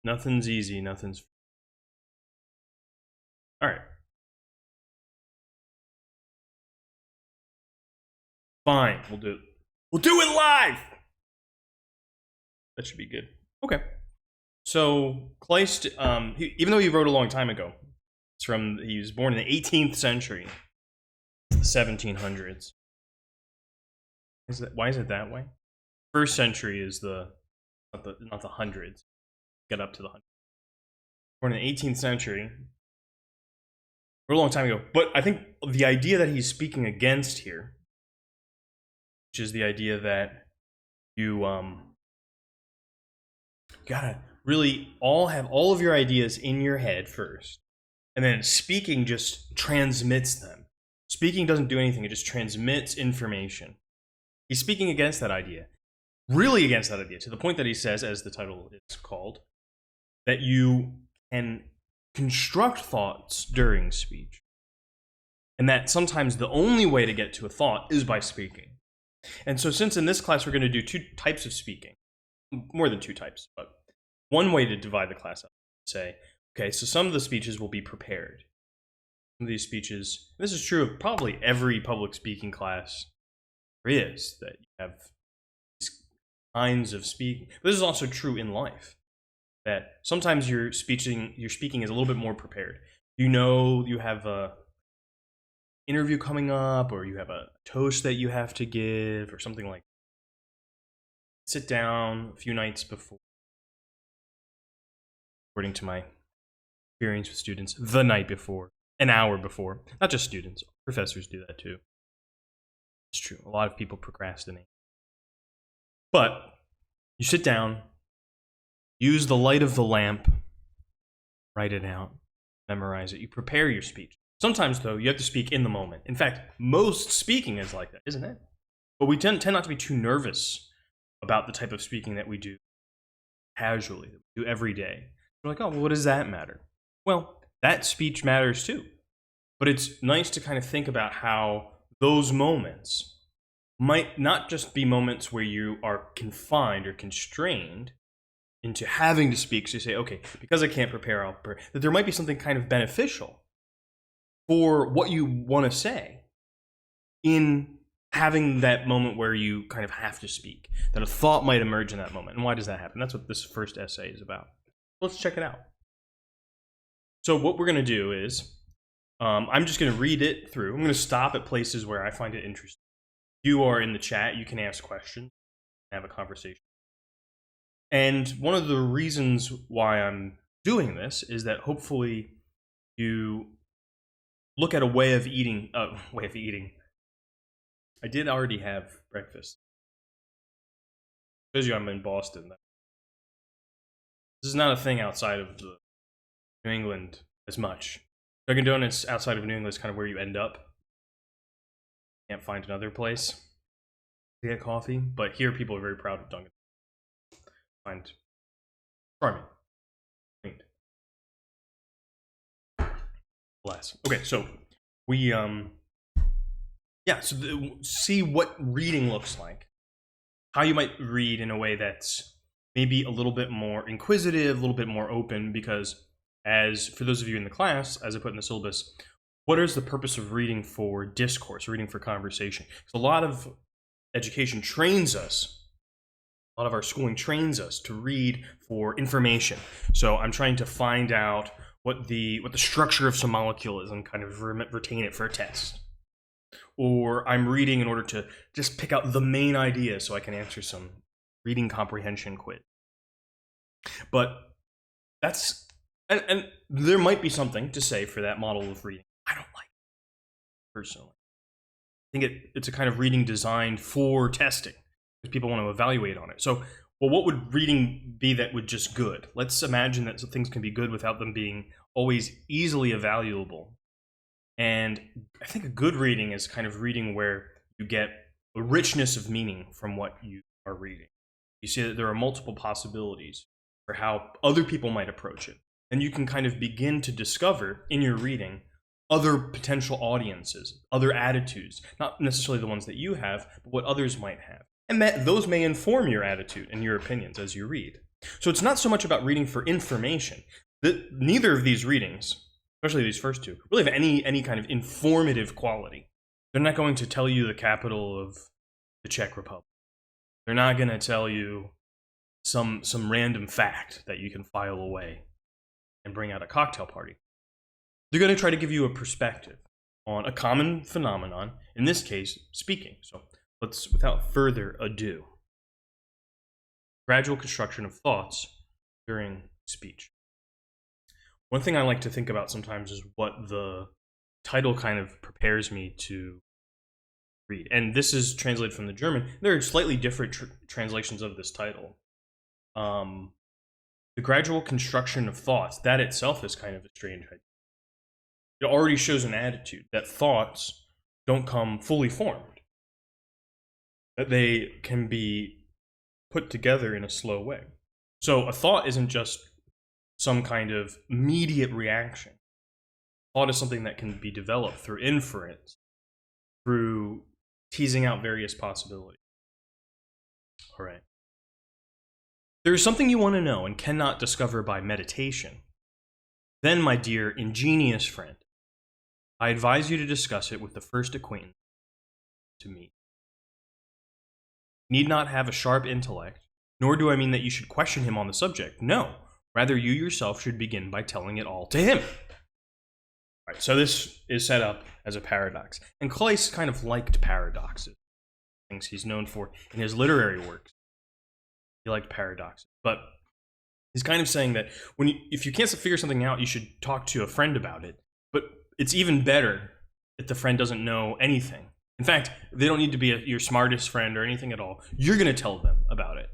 Nothing's easy, nothing's... All right. Fine, we'll do it. We'll do it live! That should be good. Okay. So, Kleist, even though he wrote a long time ago, he was born in the 18th century, the 1700s. Why is it that way? First century is not the hundreds. Get up to the hundreds. Born in the 18th century, a long time ago. But I think the idea that he's speaking against here, which is the idea that you gotta really have all of your ideas in your head first, and then speaking just transmits them. Speaking doesn't do anything, it just transmits information. He's speaking against that idea, really against that idea, to the point that he says, as the title is called, that you can construct thoughts during speech, and that sometimes the only way to get to a thought is by speaking. And so since in this class we're going to do two types of speaking, more than two types, but one way to divide the class up, say, okay, so some of the speeches will be prepared. Some of these speeches, this is true of probably every public speaking class there is, that you have these kinds of speaking. But this is also true in life, that sometimes your speaking is a little bit more prepared. You know you have a interview coming up, or you have a toast that you have to give, or something like that. Sit down a few nights before, according to my experience with students, the night before, an hour before. Not just students, professors do that too. It's true, a lot of people procrastinate. But you sit down, use the light of the lamp, write it out, memorize it. You prepare your speech. Sometimes, though, you have to speak in the moment. In fact, most speaking is like that, isn't it? But we tend not to be too nervous about the type of speaking that we do casually, that we do every day. We're like, oh, well, what does that matter? Well, that speech matters too. But it's nice to kind of think about how those moments might not just be moments where you are confined or constrained into having to speak. So you say, okay, because I can't prepare, I'll prepare. That there might be something kind of beneficial for what you want to say in having that moment where you kind of have to speak, that a thought might emerge in that moment. And why does that happen? That's what this first essay is about. Let's check it out. So what we're going to do is, I'm just going to read it through. I'm going to stop at places where I find it interesting. If you are in the chat, you can ask questions, have a conversation. And one of the reasons why I'm doing this is that hopefully you look at a way of eating. I did already have breakfast. Shows you I'm in Boston. This is not a thing outside of New England as much. Dunkin' Donuts outside of New England is kind of where you end up. Can't find another place to get coffee, but here people are very proud of Dunkin'. Find charming. Bless. Okay, so we see what reading looks like. How you might read in a way that's maybe a little bit more inquisitive, a little bit more open, because as for those of you in the class, as I put in the syllabus, what is the purpose of reading for discourse, reading for conversation? So a lot of education trains us, a lot of our schooling trains us to read for information. So I'm trying to find out what the structure of some molecule is and kind of retain it for a test. Or I'm reading in order to just pick out the main idea so I can answer some reading comprehension quiz. But that's, and there might be something to say for that model of reading. I don't like it, personally. I think it's a kind of reading designed for testing, because people want to evaluate on it. So, well, what would reading be that would just good? Let's imagine that things can be good without them being always easily evaluable. And I think a good reading is kind of reading where you get a richness of meaning from what you are reading. You see that there are multiple possibilities for how other people might approach it. And you can kind of begin to discover in your reading other potential audiences, other attitudes, not necessarily the ones that you have, but what others might have. And those may inform your attitude and your opinions as you read. So it's not so much about reading for information. Neither of these readings, especially these first two, really have any kind of informative quality. They're not going to tell you the capital of the Czech Republic. They're not going to tell you some random fact that you can file away and bring out a cocktail party. They're going to try to give you a perspective on a common phenomenon, in this case, speaking. So let's, without further ado, gradual construction of thoughts during speech. One thing I like to think about sometimes is what the title kind of prepares me to read. And this is translated from the German. There are slightly different translations of this title. The gradual construction of thoughts, that itself is kind of a strange idea. It already shows an attitude that thoughts don't come fully formed, that they can be put together in a slow way. So a thought isn't just some kind of immediate reaction. Thought is something that can be developed through inference, through teasing out various possibilities. All right. There is something you want to know and cannot discover by meditation. Then, my dear ingenious friend, I advise you to discuss it with the first acquaintance to meet. You need not have a sharp intellect, nor do I mean that you should question him on the subject. No, rather you yourself should begin by telling it all to him. All right, so this is set up as a paradox. And Kleist kind of liked paradoxes, things he's known for in his literary works. He liked paradoxes. But he's kind of saying that if you can't figure something out, you should talk to a friend about it. But it's even better if the friend doesn't know anything. In fact, they don't need to be your smartest friend or anything at all. You're going to tell them about it.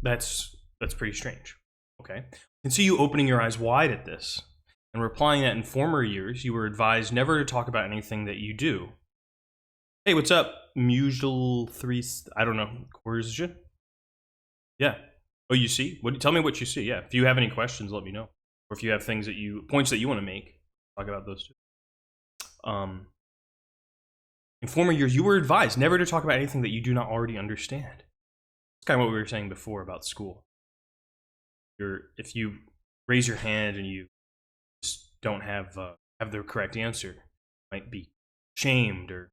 That's pretty strange. Okay? I can see you opening your eyes wide at this and replying that in former years you were advised never to talk about anything that you do. Hey, what's up? Mutual three, I don't know, Korsje? Yeah. Oh, you see? Tell me what you see. Yeah. If you have any questions, let me know. Or if you have points that you want to make, talk about those too. In former years, you were advised never to talk about anything that you do not already understand. It's kind of what we were saying before about school. If you raise your hand and you just don't have the correct answer, you might be shamed, or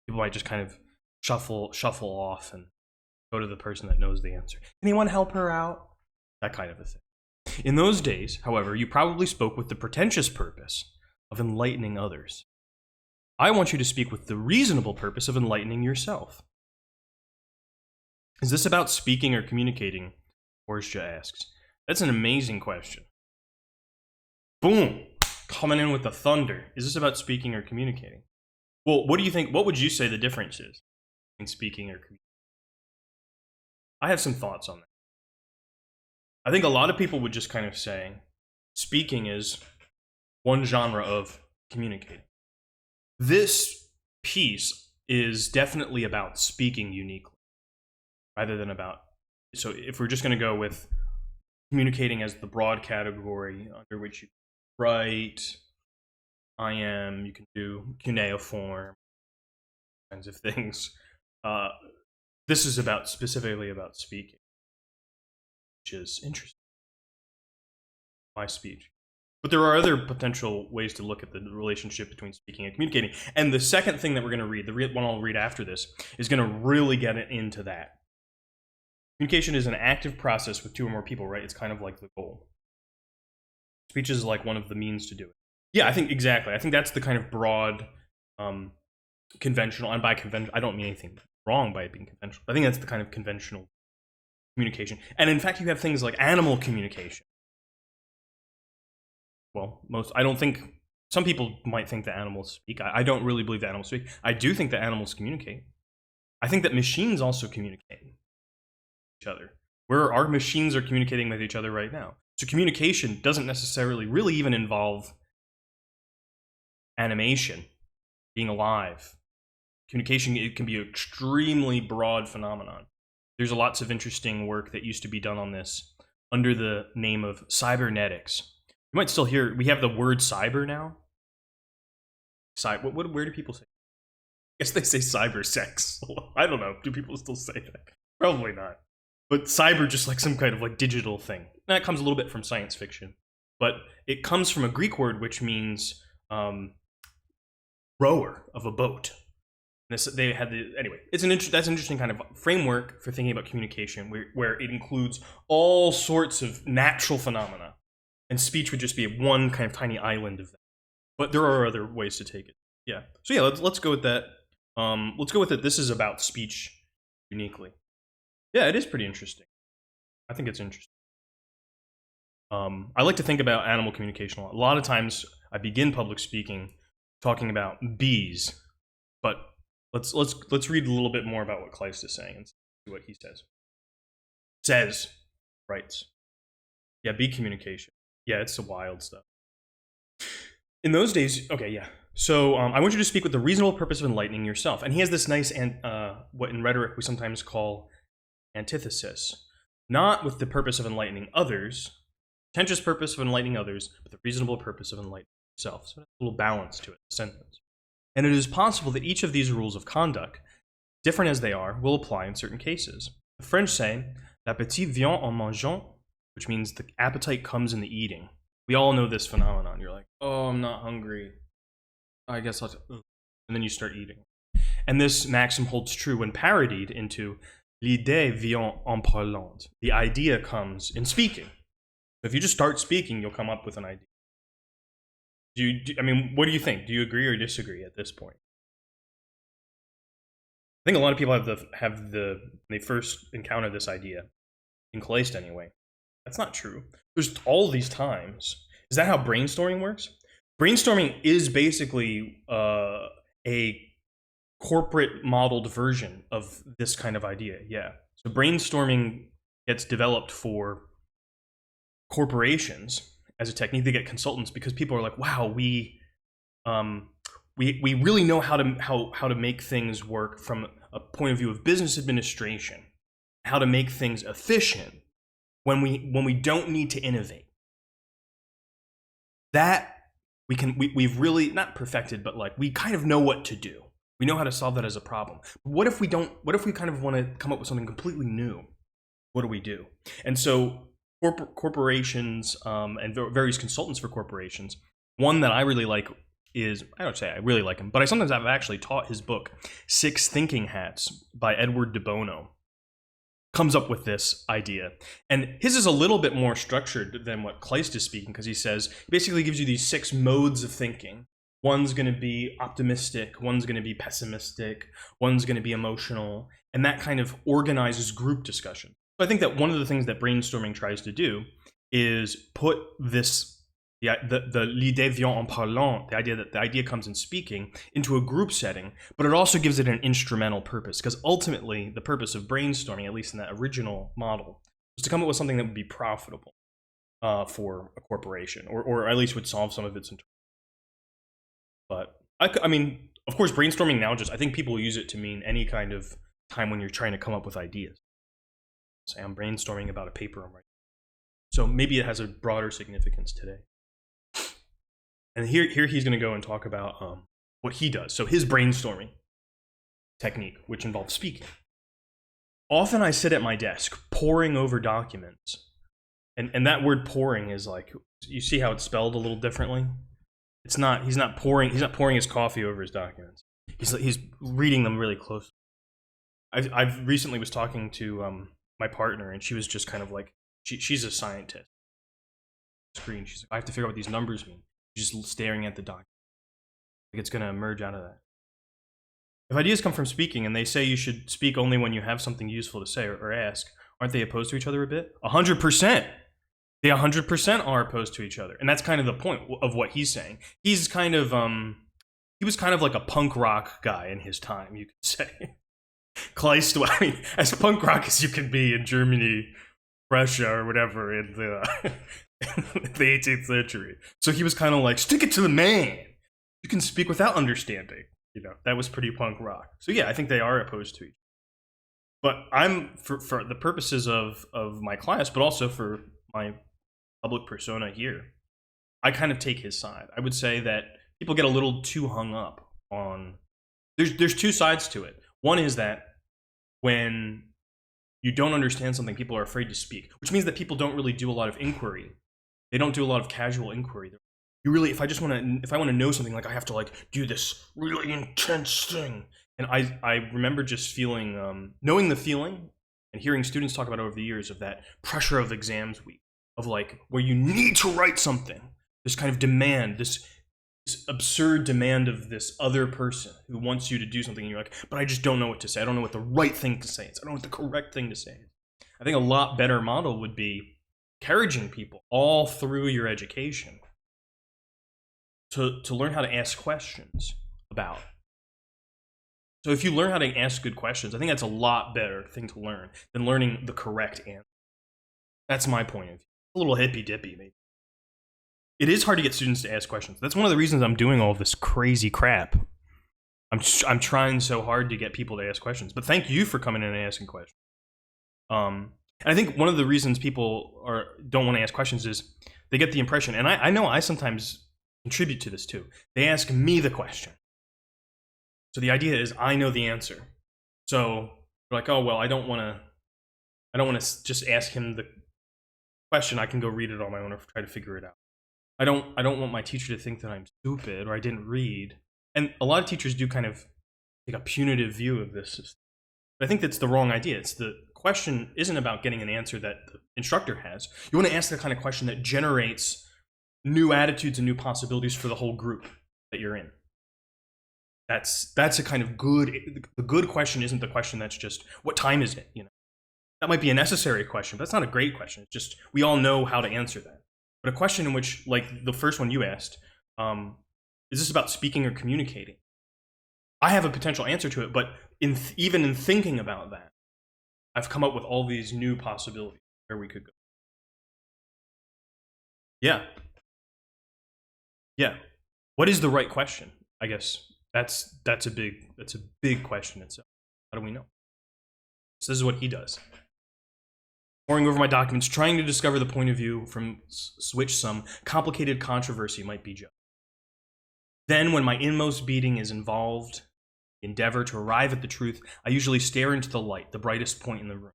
people might just kind of shuffle off and go to the person that knows the answer. Anyone help her out? That kind of a thing. In those days, however, you probably spoke with the pretentious purpose of enlightening others. I want you to speak with the reasonable purpose of enlightening yourself. Is this about speaking or communicating? Korsje asks. That's an amazing question. Boom! Coming in with the thunder. Is this about speaking or communicating? Well, what do you think? What would you say the difference is in speaking or communicating? I have some thoughts on that. I think a lot of people would just kind of say speaking is one genre of communicating. This piece is definitely about speaking uniquely, rather than about... So if we're just going to go with communicating as the broad category under which you write, you can do cuneiform, kinds of things. This is specifically about speaking, which is interesting. My speech. But there are other potential ways to look at the relationship between speaking and communicating. And the second thing that we're going to read, the one I'll read after this, is going to really get into that. Communication is an active process with two or more people, right? It's kind of like the goal. Speech is like one of the means to do it. Yeah, I think exactly. I think that's the kind of broad, conventional, and by conventional, I don't mean anything wrong by it being conventional. I think that's the kind of conventional communication. And in fact, you have things like animal communication. Well, I don't think, some people might think that animals speak. I don't really believe that animals speak. I do think that animals communicate. I think that machines also communicate with each other. Our machines are communicating with each other right now. So communication doesn't necessarily really even involve animation, being alive. Communication, it can be an extremely broad phenomenon. There's lots of interesting work that used to be done on this under the name of cybernetics. You might still hear, we have the word cyber now. Where do people say? I guess they say cyber sex. I don't know. Do people still say that? Probably not. but cyber just like some kind of like digital thing. That comes a little bit from science fiction, but it comes from a Greek word which means rower of a boat. They had anyway. That's an interesting kind of framework for thinking about communication, where it includes all sorts of natural phenomena, and speech would just be one kind of tiny island of that. But there are other ways to take it. Yeah. So yeah, let's go with that. Let's go with it. This is about speech uniquely. Yeah, it is pretty interesting. I think it's interesting. I like to think about animal communication a lot. A lot of times, I begin public speaking talking about bees, but let's read a little bit more about what Kleist is saying and see what he says. Writes. Yeah, bee communication. Yeah, it's some wild stuff. In those days, okay, yeah. So I want you to speak with the reasonable purpose of enlightening yourself. And he has this nice, what in rhetoric we sometimes call antithesis. Not with the purpose of enlightening others, pretentious purpose of enlightening others, but the reasonable purpose of enlightening yourself. So a little balance to it, the sentence. And it is possible that each of these rules of conduct, different as they are, will apply in certain cases. The French say, l'appétit vient en mangeant, which means the appetite comes in the eating. We all know this phenomenon. You're like, oh, I'm not hungry. I guess I'll... And then you start eating. And this maxim holds true when parodied into l'idée vient en parlant. The idea comes in speaking. So if you just start speaking, you'll come up with an idea. I mean, what do you think? Do you agree or disagree at this point? I think a lot of people when they first encounter this idea, in Kleist anyway. That's not true. There's all these times. Is that how brainstorming works? Brainstorming is basically a corporate modeled version of this kind of idea, yeah. So brainstorming gets developed for corporations as a technique. They get consultants because people are like, wow, we really know how to make things work from a point of view of business administration, how to make things efficient when we don't need to innovate. That we've really not perfected, but like we kind of know what to do. We know how to solve that as a problem. But what if we don't? What if we kind of want to come up with something completely new? What do we do? And so corporations and various consultants for corporations. One that I really like is, I don't say I really like him, but I've actually taught his book, 6 Thinking Hats by Edward de Bono. Comes up with this idea. And his is a little bit more structured than what Kleist is speaking, because he basically gives you these 6 modes of thinking. One's going to be optimistic, one's going to be pessimistic, one's going to be emotional, and that kind of organizes group discussion. So I think that one of the things that brainstorming tries to do is put this, the l'idée vient en parlant, the idea that the idea comes in speaking, into a group setting, but it also gives it an instrumental purpose, because ultimately the purpose of brainstorming, at least in that original model, was to come up with something that would be profitable for a corporation, or at least would solve some of its internal. But I mean, of course, brainstorming now I think people use it to mean any kind of time when you're trying to come up with ideas. Say I'm brainstorming about a paper I'm writing. So maybe it has a broader significance today. And here he's going to go and talk about what he does. So his brainstorming technique, which involves speaking. Often I sit at my desk poring over documents. And that word pouring is like, you see how it's spelled a little differently? He's not pouring his coffee over his documents. He's reading them really close. I've recently was talking to my partner, and she was just kind of like, she's a scientist. Screen. She's like, I have to figure out what these numbers mean. She's just staring at the document. Like it's gonna emerge out of that. If ideas come from speaking, and they say you should speak only when you have something useful to say or ask, aren't they opposed to each other a bit? 100%. They 100% are opposed to each other, and that's kind of the point of what he's saying. He's kind of he was kind of like a punk rock guy in his time, you could say. Kleist, I mean, as punk rock as you can be in Germany, Russia, or whatever in the 18th century. So he was kind of like, stick it to the man. You can speak without understanding. You know, that was pretty punk rock. So yeah, I think they are opposed to each other. But I'm for the purposes of my class, but also for my public persona here, I kind of take his side. I would say that people get a little too hung up on... There's 2 sides to it. One is that when you don't understand something, people are afraid to speak, which means that people don't really do a lot of inquiry. They don't do a lot of casual inquiry. You really, if I want to know something, like I have to like do this really intense thing. And I remember just feeling, knowing the feeling and hearing students talk about it over the years of that pressure of exams week, of like where you need to write something, this kind of demand, this absurd demand of this other person who wants you to do something, and you're like, but I just don't know what to say. I don't know what the right thing to say is. I don't know what the correct thing to say is. I think a lot better model would be encouraging people all through your education to learn how to ask questions about. So if you learn how to ask good questions, I think that's a lot better thing to learn than learning the correct answer. That's my point of view. A little hippy-dippy, maybe. It is hard to get students to ask questions. That's one of the reasons I'm doing all of this crazy crap. I'm trying so hard to get people to ask questions. But thank you for coming in and asking questions. And I think one of the reasons people don't want to ask questions is they get the impression, and I know I sometimes contribute to this too. They ask me the question. So the idea is I know the answer. So they're like, oh well, I don't want to just ask him the question. I can go read it on my own or try to figure it out. I don't want my teacher to think that I'm stupid or I didn't read. And a lot of teachers do kind of take a punitive view of this system. But I think that's the wrong idea. It's the question isn't about getting an answer that the instructor has. You want to ask the kind of question that generates new attitudes and new possibilities for the whole group that you're in. That's a kind of good. The good question isn't the question that's just, what time is it? You know, that might be a necessary question, but it's not a great question. It's just, we all know how to answer that. But a question in which, like the first one you asked, is this about speaking or communicating? I have a potential answer to it, but even in thinking about that, I've come up with all these new possibilities where we could go. Yeah. Yeah. What is the right question? I guess that's a big question itself. How do we know? So this is what he does. Poring over my documents, trying to discover the point of view from which some complicated controversy might be judged. Then, when my inmost being is involved, endeavor to arrive at the truth, I usually stare into the light, the brightest point in the room.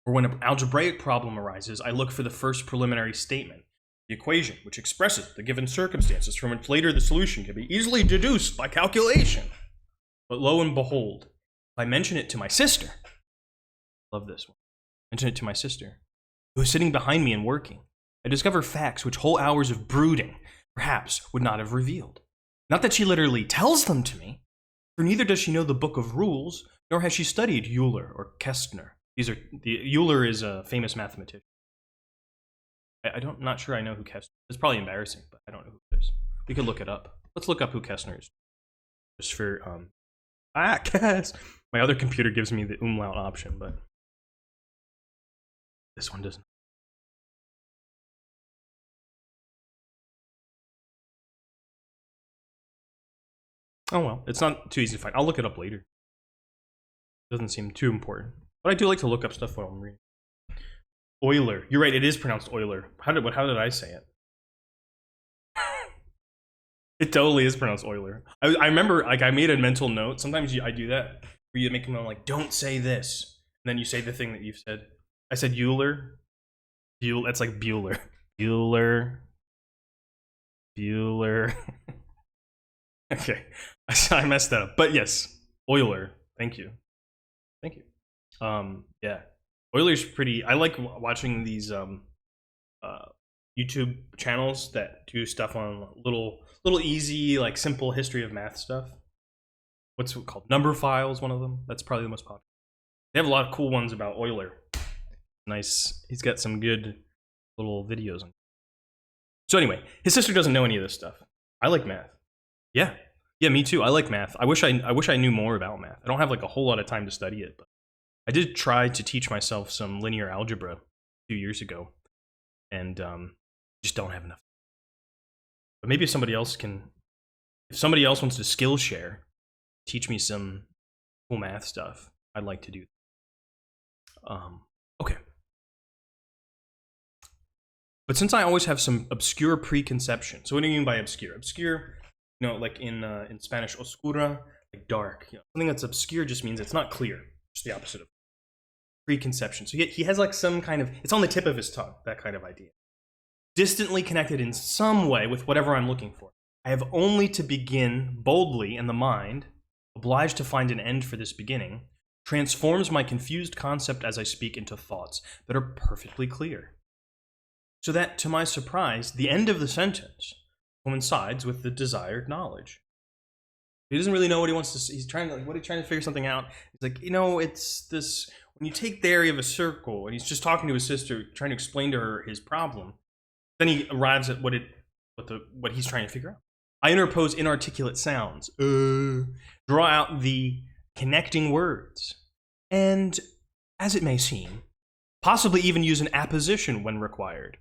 Or when an algebraic problem arises, I look for the first preliminary statement, the equation, which expresses the given circumstances, from which later the solution can be easily deduced by calculation. But lo and behold, if I mention it to my sister, love this one, mention it to my sister, who is sitting behind me and working, I discover facts which whole hours of brooding, perhaps, would not have revealed. Not that she literally tells them to me, for neither does she know the book of rules, nor has she studied Euler or Kästner. Euler is a famous mathematician. I'm not sure I know who Kästner is. It's probably embarrassing, but I don't know who it is. We could look it up. Let's look up who Kästner is. Just for, Käst. My other computer gives me the umlaut option, but this one doesn't. Oh well, it's not too easy to find. I'll look it up later. It doesn't seem too important. But I do like to look up stuff while I'm reading. Euler. You're right, it is pronounced Euler. How did I say it? It totally is pronounced Euler. I remember, like, I made a mental note. Sometimes I do that, where you make a note like, don't say this. And then you say the thing that you've said. I said Euler. That's like Bueller. Bueller. Okay, I messed that up. But yes, Euler. Thank you. Yeah, Euler's pretty. I like watching these YouTube channels that do stuff on little easy, like simple history of math stuff. What's it called? Number Files, one of them. That's probably the most popular. They have a lot of cool ones about Euler. Nice. He's got some good little videos on. So anyway, his sister doesn't know any of this stuff. I like math. Yeah, me too. I like math. I wish I knew more about math. I don't have like a whole lot of time to study it, but I did try to teach myself some linear algebra a few years ago, and just don't have enough. But maybe if somebody else wants to Skillshare, teach me some cool math stuff, I'd like to do that. Okay. But since I always have some obscure preconception, so what do you mean by obscure? Obscure, you know, like in Spanish, oscura, like dark. You know, something that's obscure just means it's not clear. It's the opposite of. preconception. So he has like some kind of, it's on the tip of his tongue, that kind of idea. Distantly connected in some way with whatever I'm looking for. I have only to begin boldly, and the mind, obliged to find an end for this beginning, transforms my confused concept as I speak into thoughts that are perfectly clear. So that, to my surprise, the end of the sentence coincides with the desired knowledge. He doesn't really know what he wants to see. He's trying to figure something out. He's like, it's this, when you take the area of a circle, and he's just talking to his sister, trying to explain to her his problem, then he arrives at what he's trying to figure out. I interpose inarticulate sounds, draw out the connecting words, and, as it may seem, possibly even use an apposition when required.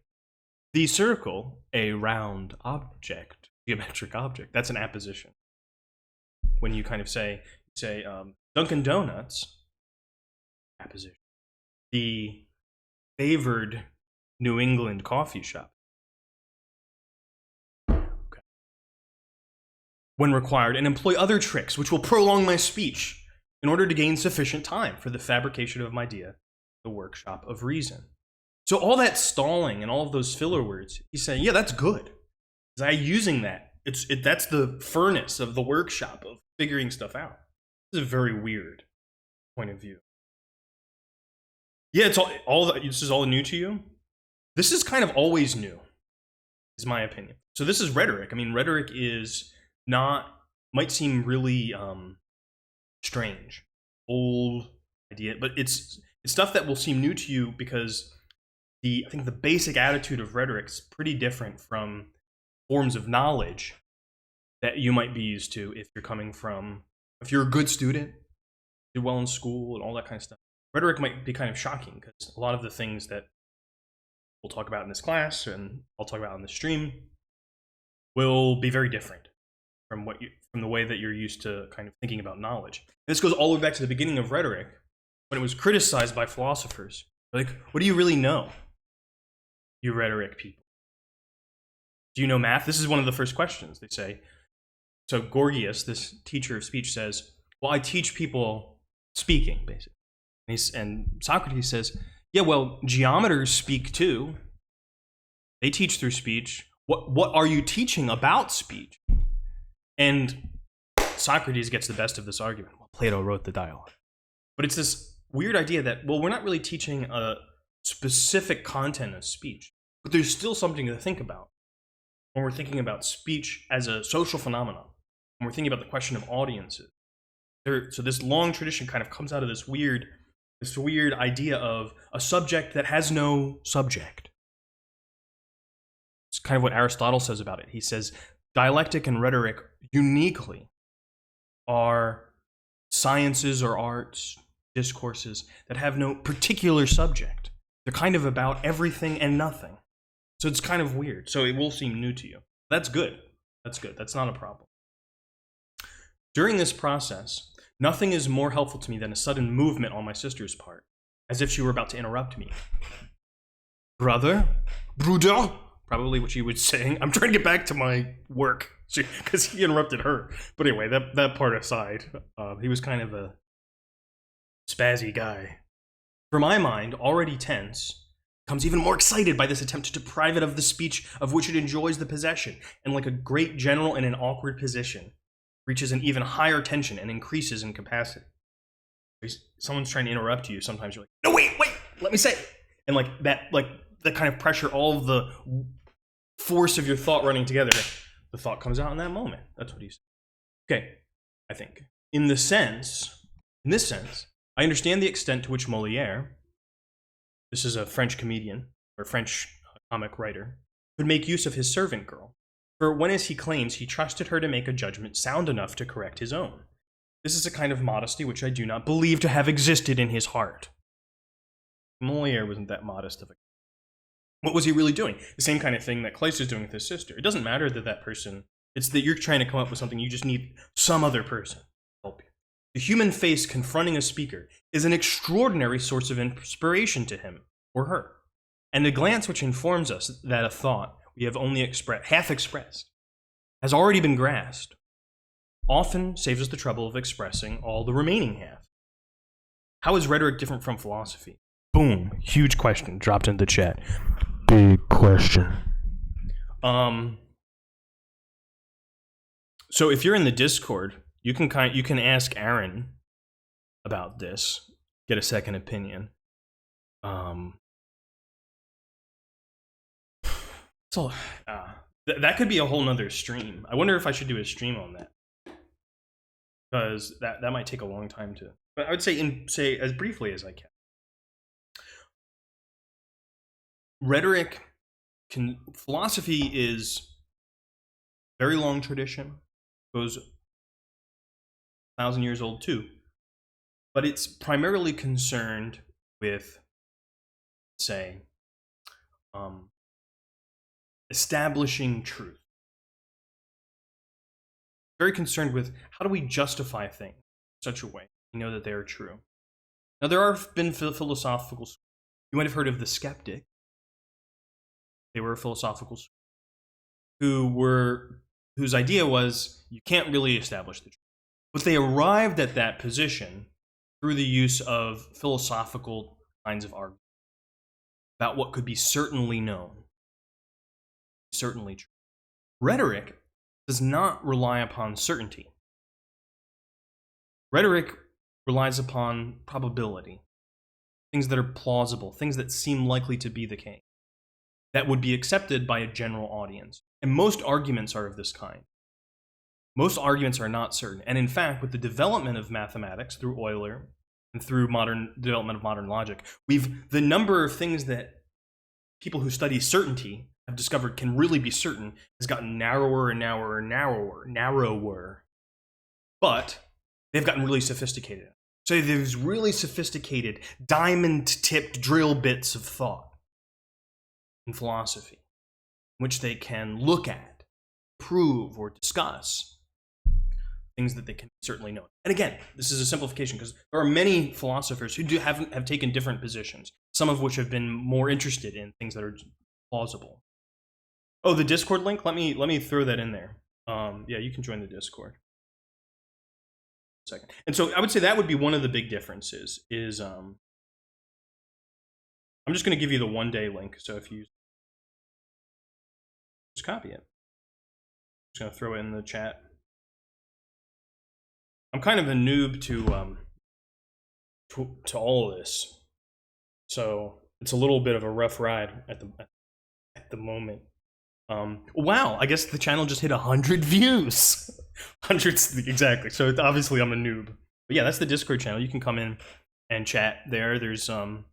The circle, a round object, geometric object, that's an apposition. When you kind of say Dunkin' Donuts, apposition. The favored New England coffee shop. Okay. When required, and employ other tricks which will prolong my speech in order to gain sufficient time for the fabrication of my idea, the workshop of reason. So all that stalling and all of those filler words, he's saying, yeah, that's good. Because I'm using that. That's the furnace of the workshop of figuring stuff out. This is a very weird point of view. Yeah, this is all new to you. This is kind of always new, is my opinion. So this is rhetoric. I mean, rhetoric might seem really strange, old idea, but it's stuff that will seem new to you because I think the basic attitude of rhetoric is pretty different from forms of knowledge that you might be used to if you're a good student, did well in school and all that kind of stuff. Rhetoric might be kind of shocking because a lot of the things that we'll talk about in this class and I'll talk about on the stream will be very different from the way that you're used to kind of thinking about knowledge. And this goes all the way back to the beginning of rhetoric when it was criticized by philosophers. Like, what do you really know, you rhetoric people? Do you know math? This is one of the first questions they say. So Gorgias, this teacher of speech, says, well, I teach people speaking, basically. And Socrates says, yeah, well, geometers speak too. They teach through speech. What are you teaching about speech? And Socrates gets the best of this argument. Well, Plato wrote the dialogue. But it's this weird idea that, well, we're not really teaching a specific content of speech, but there's still something to think about when we're thinking about speech as a social phenomenon, when we're thinking about the question of audiences. So this long tradition kind of comes out of this weird idea of a subject that has no subject. It's kind of what Aristotle says about it. He says dialectic and rhetoric uniquely are sciences or arts, discourses that have no particular subject. They're kind of about everything and nothing. So it's kind of weird. So it will seem new to you. That's good. That's good. That's not a problem. During this process, nothing is more helpful to me than a sudden movement on my sister's part, as if she were about to interrupt me. Bruder, probably what she was saying. I'm trying to get back to my work because he interrupted her. But anyway, that part aside, he was kind of a spazzy guy. For my mind, already tense, becomes even more excited by this attempt to deprive it of the speech of which it enjoys the possession, and like a great general in an awkward position, reaches an even higher tension and increases in capacity. Someone's trying to interrupt you, sometimes you're like, no, wait, let me say it. And like that kind of pressure, all of the force of your thought running together, the thought comes out in that moment. That's what he's saying. Okay, I think. In this sense, I understand the extent to which Molière, this is a French comedian, or French comic writer, could make use of his servant girl. For when, as he claims, he trusted her to make a judgment sound enough to correct his own. This is a kind of modesty which I do not believe to have existed in his heart. Molière wasn't that modest of a... What was he really doing? The same kind of thing that Kleist is doing with his sister. It doesn't matter that person... It's that you're trying to come up with something, you just need some other person to help you. The human face confronting a speaker is an extraordinary source of inspiration to him or her. And the glance which informs us that a thought we have only half expressed has already been grasped often saves us the trouble of expressing all the remaining half. How is rhetoric different from philosophy? Boom. Huge question dropped in the chat. Big question. So if you're in the Discord, you can ask Aaron about this, get a second opinion. So that could be a whole nother stream. I wonder if I should do a stream on that, because that might take a long time to. But I would say as briefly as I can. Philosophy is very long tradition, goes 1,000 years old too, but it's primarily concerned with, say, establishing truth. Very concerned with how do we justify things in such a way we know that they are true. Now there have been philosophical schools. You might have heard of the skeptic. They were a philosophical school whose idea was you can't really establish the truth. But they arrived at that position through the use of philosophical kinds of arguments about what could be certainly known, certainly true. Rhetoric does not rely upon certainty. Rhetoric relies upon probability, things that are plausible, things that seem likely to be the case, that would be accepted by a general audience. And most arguments are of this kind. Most arguments are not certain. And in fact, with the development of mathematics through Euler and through development of modern logic, the number of things that people who study certainty have discovered can really be certain has gotten narrower and narrower and narrower. But they've gotten really sophisticated. So there's really sophisticated, diamond-tipped drill bits of thought in philosophy, which they can look at, prove, or discuss things that they can certainly know. And again, this is a simplification because there are many philosophers who have taken different positions, some of which have been more interested in things that are plausible. Oh, the Discord link? Let me throw that in there. Yeah, you can join the Discord. Second. And so I would say that would be one of the big differences is I'm just going to give you the one-day link. So if you just copy it, I'm just going to throw it in the chat. I'm kind of a noob to all of this, so it's a little bit of a rough ride at the moment. Wow, I guess the channel just hit 100 views. Hundreds exactly. So obviously I'm a noob. But yeah, that's the Discord channel. You can come in and chat there. There's some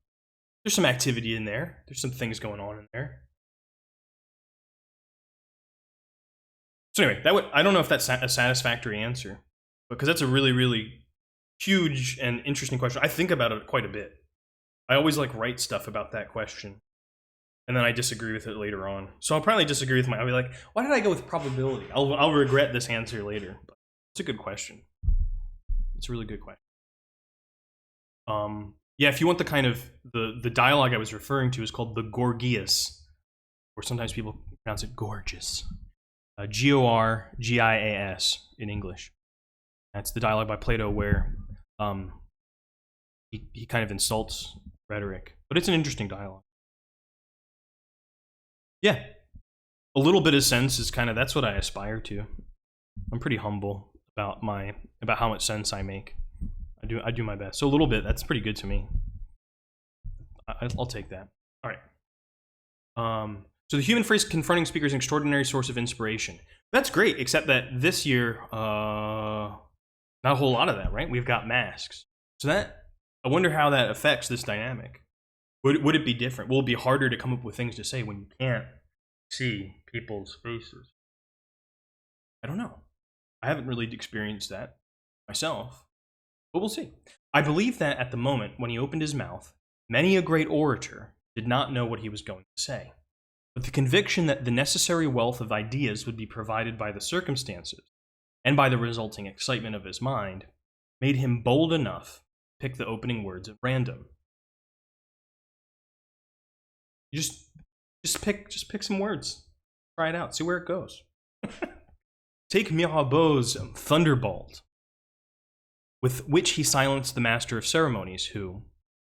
activity in there. There's some things going on in there. So anyway, I don't know if that's a satisfactory answer, because that's a really, really huge and interesting question. I think about it quite a bit. I always write stuff about that question, and then I disagree with it later on. So I'll probably disagree with I'll be like, why did I go with probability? I'll regret this answer later. But it's a good question. It's a really good question. Yeah, if you want the kind of the dialogue I was referring to is called the Gorgias, or sometimes people pronounce it gorgeous. Gorgias in English. That's the dialogue by Plato where he kind of insults rhetoric, but it's an interesting dialogue. Yeah, a little bit of sense is that's what I aspire to. I'm pretty humble about how much sense I make. I do my best. So a little bit, that's pretty good to me. I'll take that. All right. So the human phrase confronting speaker is an extraordinary source of inspiration. That's great, except that this year, not a whole lot of that, right? We've got masks. So I wonder how that affects this dynamic. Would it be different? Will it be harder to come up with things to say when you can't see people's faces? I don't know. I haven't really experienced that myself, but we'll see. I believe that at the moment when he opened his mouth, many a great orator did not know what he was going to say. But the conviction that the necessary wealth of ideas would be provided by the circumstances and by the resulting excitement of his mind made him bold enough to pick the opening words at random. You just pick some words, try it out, see where it goes. Take Mirabeau's Thunderbolt. with which he silenced the Master of Ceremonies, who,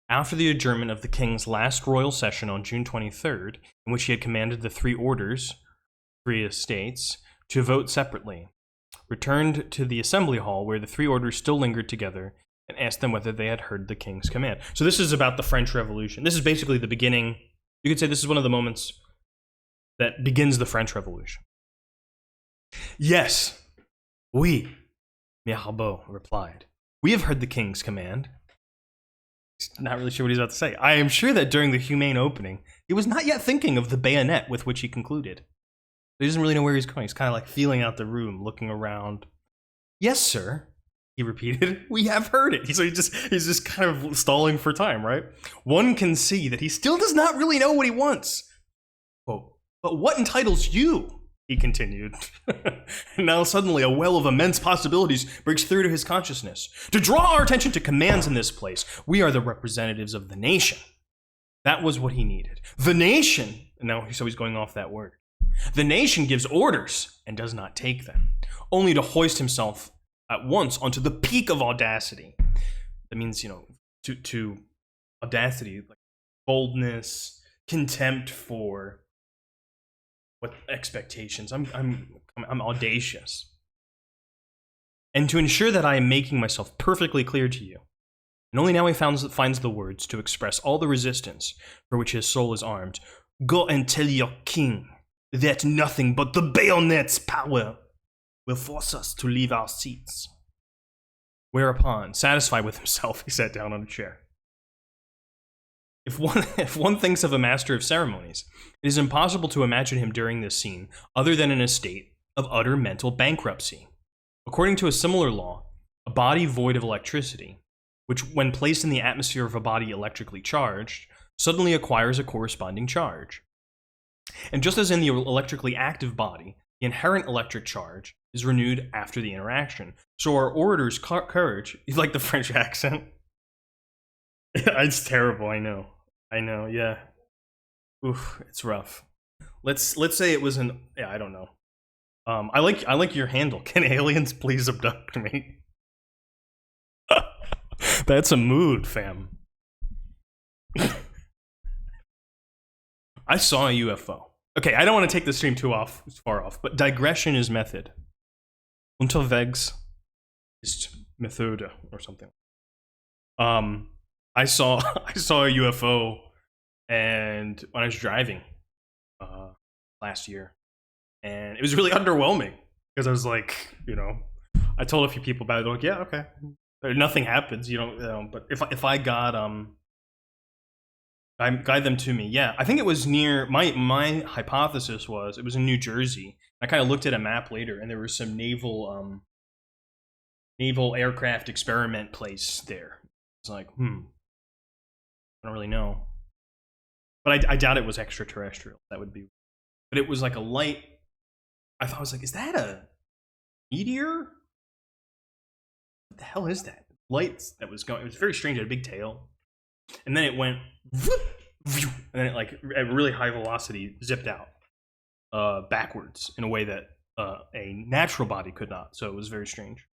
after the adjournment of the king's last royal session on June 23rd, in which he had commanded the three orders, three estates, to vote separately, returned to the assembly hall where the three orders still lingered together and asked them whether they had heard the king's command. So this is about the French Revolution. This is basically the beginning. You could say this is one of the moments that begins the French Revolution. Yes, oui, Mirabeau replied. We have heard the king's command. He's not really sure what he's about to say. I am sure that during the humane opening, he was not yet thinking of the bayonet with which he concluded. He doesn't really know where he's going. He's kind of like feeling out the room, looking around. Yes, sir, he repeated. We have heard it. He's just kind of stalling for time, right? One can see that he still does not really know what he wants. Quote, but what entitles you? He continued. And now suddenly a well of immense possibilities breaks through to his consciousness. To draw our attention to commands in this place, we are the representatives of the nation. That was what he needed. The nation, and now so he's going off that word. The nation gives orders and does not take them, only to hoist himself at once onto the peak of audacity. That means, to audacity, like boldness, contempt for what expectations. I'm audacious. And to ensure that I am making myself perfectly clear to you, and only now he finds the words to express all the resistance for which his soul is armed. Go and tell your king that nothing but the bayonet's power will force us to leave our seats. Whereupon, satisfied with himself, he sat down on a chair. If one thinks of a master of ceremonies, it is impossible to imagine him during this scene other than in a state of utter mental bankruptcy. According to a similar law, a body void of electricity, which when placed in the atmosphere of a body electrically charged, suddenly acquires a corresponding charge. And just as in the electrically active body, the inherent electric charge is renewed after the interaction. So our orator's courage, you like the French accent? It's terrible, I know, yeah. Oof, it's rough. Let's say it was I don't know. I like your handle. Can aliens please abduct me? That's a mood, fam. I saw a UFO. Okay, I don't want to take the stream too far off, but digression is method. Unterwegs ist Methode or something. I saw a UFO, and when I was driving last year, and it was really underwhelming because I was like, I told a few people about it. They're like, yeah, okay, nothing happens, But if I got guide them to me. Yeah, I think it was near, my hypothesis was it was in New Jersey. I kind of looked at a map later, and there was some naval aircraft experiment place there. It's like, I don't really know. But I doubt it was extraterrestrial. That would be, but it was like a light. I was like, is that a meteor? What the hell is that? Lights that was going, it was very strange, it had a big tail. And then it went, and then it like at really high velocity zipped out backwards in a way that a natural body could not. So it was very strange.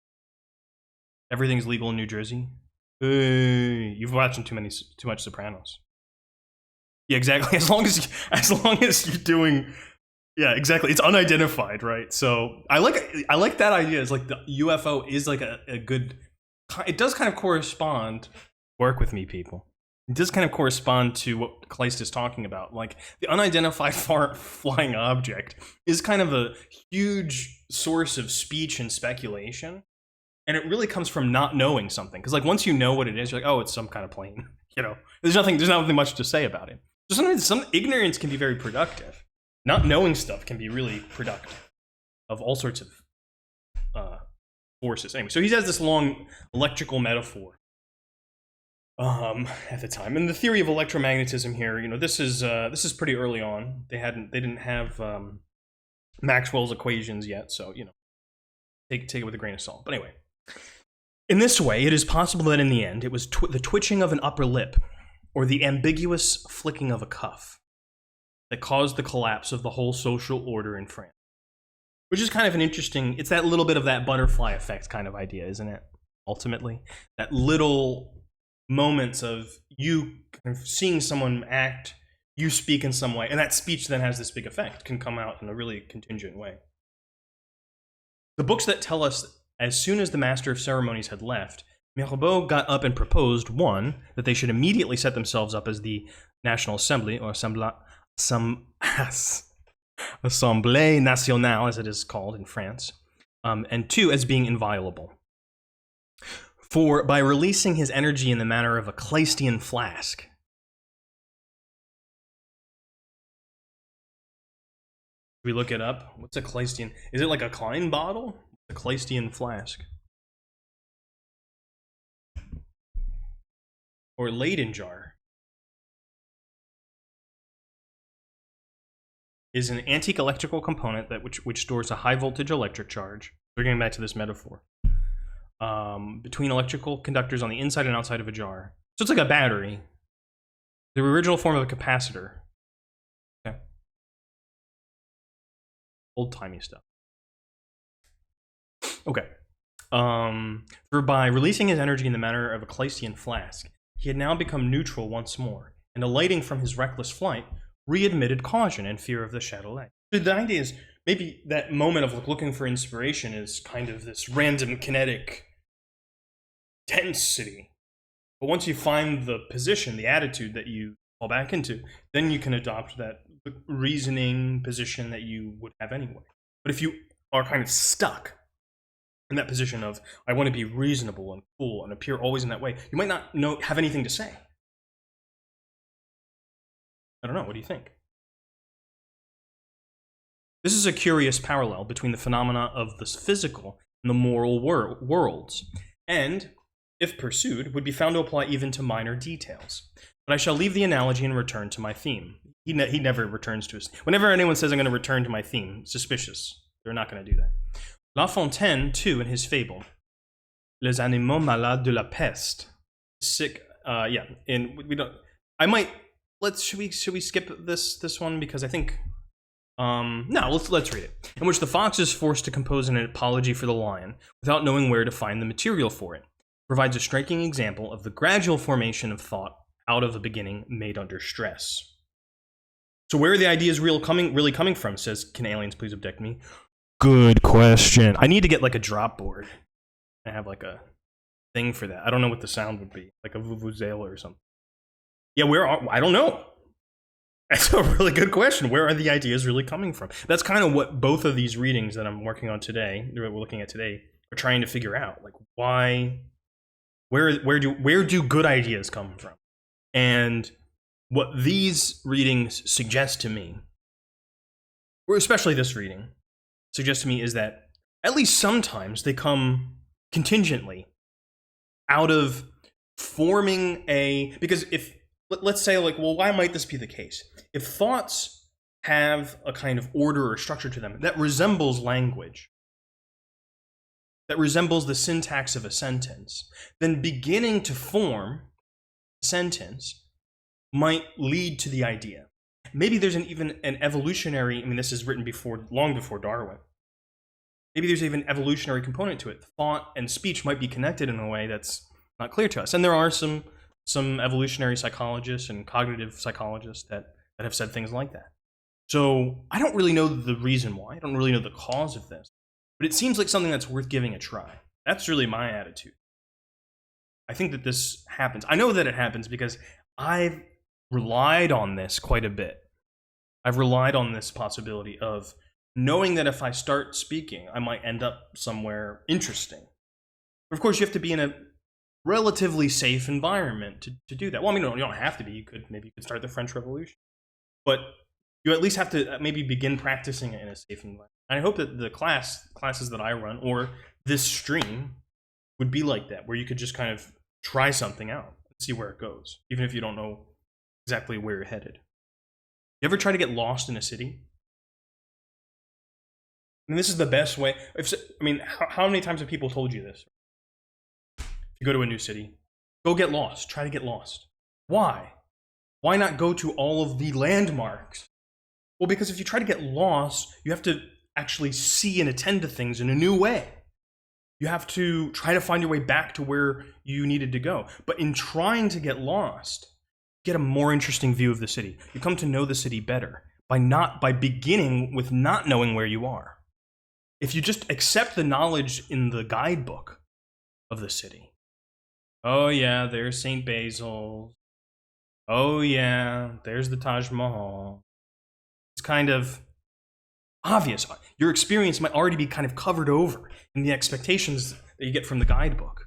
Everything's legal in New Jersey. You've watched too much Sopranos. Yeah, exactly. As long as you're doing, yeah, exactly. It's unidentified, right? So I like that idea. It's like the UFO is like a good. It does kind of correspond. Work with me, people. It does kind of correspond to what Kleist is talking about. Like, the unidentified flying object is kind of a huge source of speech and speculation. And it really comes from not knowing something. Because, like, once you know what it is, you're like, oh, it's some kind of plane. There's nothing much to say about it. So sometimes some ignorance can be very productive. Not knowing stuff can be really productive of all sorts of forces. Anyway, so he has this long electrical metaphor. At the time, and the theory of electromagnetism here, this is pretty early on. They didn't have Maxwell's equations yet, so take it with a grain of salt. But anyway, in this way, it is possible that in the end, it was the twitching of an upper lip or the ambiguous flicking of a cuff that caused the collapse of the whole social order in France. Which is kind of an interesting. It's that little bit of that butterfly effect kind of idea, isn't it? ultimately. That little moments of you kind of seeing someone act, you speak in some way, and that speech then has this big effect, can come out in a really contingent way. The books that tell us as soon as the master of ceremonies had left, Mirabeau got up and proposed, one, that they should immediately set themselves up as the National Assembly, or Assemblée Nationale, as it is called in France, and two, as being inviolable. For by releasing his energy in the manner of a Kleistian flask. We look it up. What's a Kleistian? Is it like a Klein bottle? A Kleistian flask. Or Leyden jar. Is an antique electrical component that which stores a high voltage electric charge. We're getting back to this metaphor. Between electrical conductors on the inside and outside of a jar. So it's like a battery. The original form of a capacitor. Okay. Old-timey stuff. Okay. For by releasing his energy in the manner of a Kleistian flask, he had now become neutral once more, and alighting from his reckless flight, readmitted caution and fear of the Châtelet. So the idea is, maybe that moment of looking for inspiration is kind of this random kinetic intensity. But once you find the position, the attitude that you fall back into, then you can adopt that reasoning position that you would have anyway. But if you are kind of stuck in that position of, I want to be reasonable and cool and appear always in that way, you might not have anything to say. I don't know, what do you think? This is a curious parallel between the phenomena of the physical and the moral worlds, and, if pursued, would be found to apply even to minor details. But I shall leave the analogy and return to my theme. He never returns to his... Whenever anyone says I'm going to return to my theme, suspicious. They're not going to do that. La Fontaine, too, in his fable, Les animaux malades de la peste. Sick, yeah, and we don't... I might... should we skip this one, because I think no, let's read it. In which the fox is forced to compose an apology for the lion without knowing where to find the material for it, provides a striking example of the gradual formation of thought out of a beginning made under stress. So where are the ideas really coming from? Says, can aliens please abduct me? Good question. I need to get like a drop board. I have like a thing for that. I don't know what the sound would be, like a vuvuzela or something. Yeah, I don't know. That's a really good question. Where are the ideas really coming from? That's kind of what both of these readings that I'm working on today, that we're looking at today, are trying to figure out. Like, where do good ideas come from? And what these readings suggest to me, or especially this reading, suggests to me is that at least sometimes they come contingently out of forming because if, let's say, like, well, why might this be the case? If thoughts have a kind of order or structure to them that resembles language, that resembles the syntax of a sentence, then beginning to form a sentence might lead to the idea. Maybe there's even an evolutionary, I mean, this is written long before Darwin. Maybe there's even an evolutionary component to it. Thought and speech might be connected in a way that's not clear to us. And there are some evolutionary psychologists and cognitive psychologists that have said things like that. So I don't really know the reason why. I don't really know the cause of this. But it seems like something that's worth giving a try. That's really my attitude. I think that this happens. I know that it happens because I've relied on this quite a bit. I've relied on this possibility of knowing that if I start speaking, I might end up somewhere interesting. Of course, you have to be in a relatively safe environment to do that. Well, I mean, you don't have to be. Maybe you could start the French Revolution. But you at least have to maybe begin practicing it in a safe environment. And I hope that the classes that I run, or this stream, would be like that, where you could just kind of try something out and see where it goes, even if you don't know exactly where you're headed. You ever try to get lost in a city? I mean, this is the best way. How many times have people told you this? If you go to a new city, go get lost. Try to get lost. Why? Why not go to all of the landmarks? Well, because if you try to get lost, you have to actually see and attend to things in a new way. You have to try to find your way back to where you needed to go. But in trying to get lost, get a more interesting view of the city. You come to know the city better by beginning with not knowing where you are. If you just accept the knowledge in the guidebook of the city, oh yeah, there's St. Basil. Oh yeah, there's the Taj Mahal. It's kind of obvious. Your experience might already be kind of covered over in the expectations that you get from the guidebook.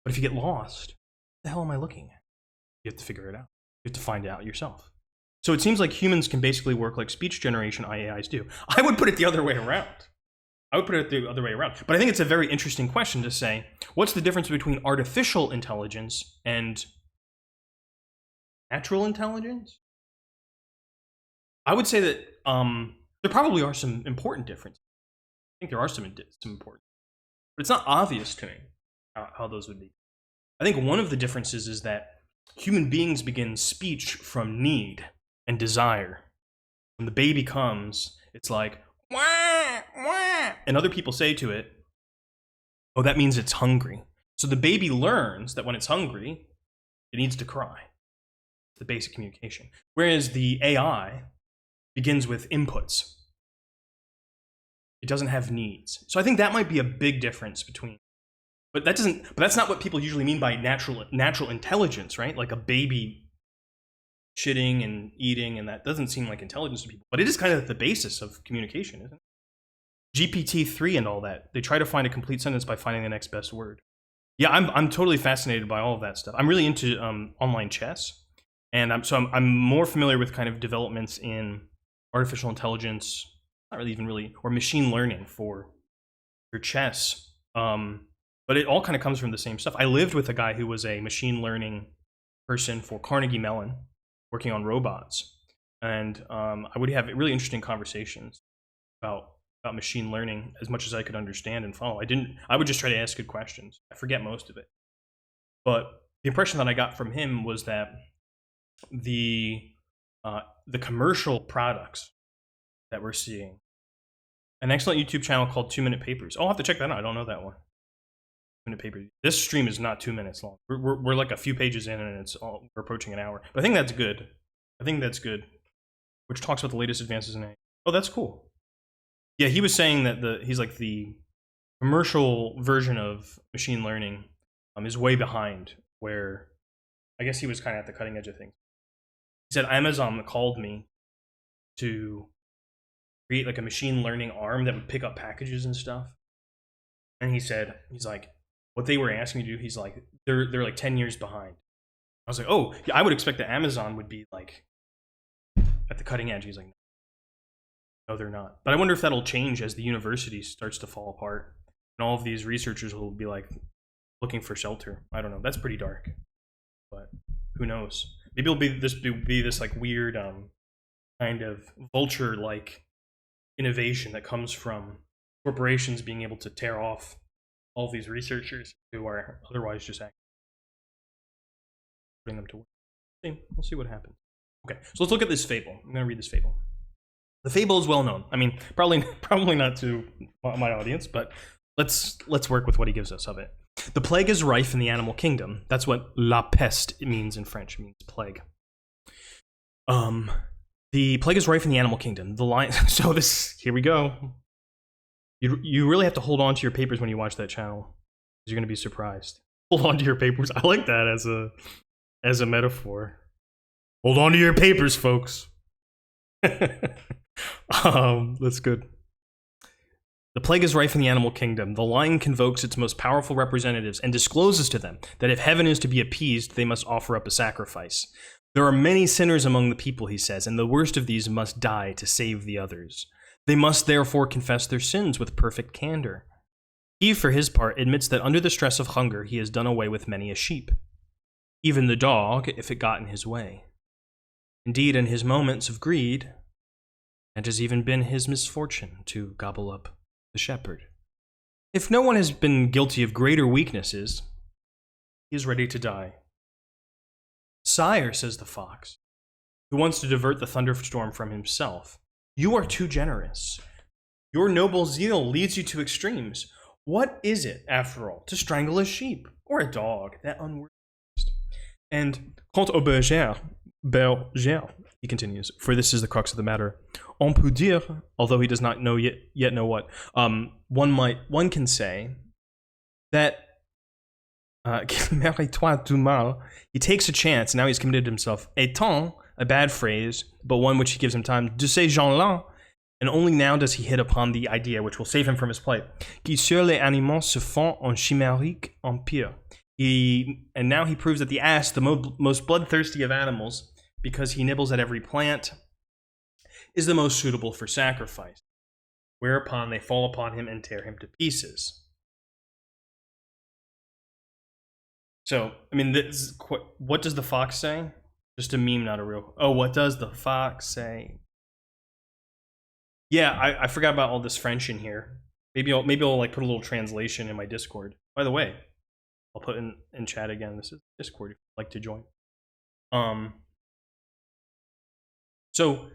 But if you get lost, what the hell am I looking at? You have to figure it out. You have to find it out yourself. So it seems like humans can basically work like speech generation AIs do. I would put it the other way around. But I think it's a very interesting question to say, what's the difference between artificial intelligence and natural intelligence? I would say that there probably are some important differences. I think there are some important, but it's not obvious to me how those would be. I think one of the differences is that human beings begin speech from need and desire. When the baby comes, it's like, wah, wah, and other people say to it, oh, that means it's hungry. So the baby learns that when it's hungry, it needs to cry. The basic communication. Whereas the AI begins with inputs. It doesn't have needs. So I think that might be a big difference between. But that's not what people usually mean by natural intelligence, right? Like a baby shitting and eating, and that doesn't seem like intelligence to people. But it is kind of the basis of communication, isn't it? GPT-3 and all that. They try to find a complete sentence by finding the next best word. Yeah, I'm totally fascinated by all of that stuff. I'm really into online chess, and I'm more familiar with kind of developments in artificial intelligence, or machine learning for chess. But it all kind of comes from the same stuff. I lived with a guy who was a machine learning person for Carnegie Mellon, working on robots, and I would have really interesting conversations about machine learning as much as I could understand and follow. I would just try to ask good questions. I forget most of it, but the impression that I got from him was that the commercial products that we're seeing, an excellent YouTube channel called 2 Minute Papers. Oh, I'll have to check that out. I don't know that one. 2 Minute Papers. This stream is not 2 minutes long. We're like a few pages in, and we're approaching an hour. But I think that's good. Which talks about the latest advances in AI. Oh, that's cool. Yeah, he was saying that he's like the commercial version of machine learning is way behind, where I guess he was kind of at the cutting edge of things. He said Amazon called me to create like a machine learning arm that would pick up packages and stuff. And he's like, what they were asking me to do, he's like, they're like 10 years behind. I was like, oh, yeah, I would expect that Amazon would be like at the cutting edge. He's like, no, they're not. But I wonder if that'll change as the university starts to fall apart and all of these researchers will be like looking for shelter. I don't know. That's pretty dark, but who knows? Maybe it'll be this like weird kind of vulture-like innovation that comes from corporations being able to tear off all these researchers who are otherwise just putting them to work. We'll see what happens. Okay, so let's look at this fable. I'm going to read this fable. The fable is well known. I mean, probably not to my audience, but let's work with what he gives us of it. The plague is rife in the animal kingdom. That's what la peste means in French. It means plague. The plague is rife in the animal kingdom. The lion. So here we go. You really have to hold on to your papers when you watch that channel, because you're going to be surprised. Hold on to your papers. I like that as a metaphor. Hold on to your papers, folks. That's good. The plague is rife in the animal kingdom. The lion convokes its most powerful representatives and discloses to them that if heaven is to be appeased, they must offer up a sacrifice. There are many sinners among the people, he says, and the worst of these must die to save the others. They must therefore confess their sins with perfect candor. He, for his part, admits that under the stress of hunger, he has done away with many a sheep, even the dog, if it got in his way. Indeed, in his moments of greed, it has even been his misfortune to gobble up the shepherd. If no one has been guilty of greater weaknesses, he is ready to die. Sire, says the fox, who wants to divert the thunderstorm from himself, you are too generous. Your noble zeal leads you to extremes. What is it, after all, to strangle a sheep or a dog, that unworthy beast? And quant au berger, he continues, for this is the crux of the matter. On peut dire, although he does not know yet know what, one can say that mérite-toi du mal. He takes a chance. Now he's committed himself. Étant, a bad phrase, but one which he gives him time. De ces gens-là, and only now does he hit upon the idea which will save him from his plight. Qui sur les animaux se font un chimérique empire. And now he proves that the ass, the most bloodthirsty of animals, because he nibbles at every plant, is the most suitable for sacrifice. Whereupon they fall upon him and tear him to pieces. So, I mean, what does the fox say? Just a meme, not a real. Oh, what does the fox say? Yeah, I forgot about all this French in here. Maybe I'll like put a little translation in my Discord. By the way, I'll put in chat again. This is Discord if you'd like to join. So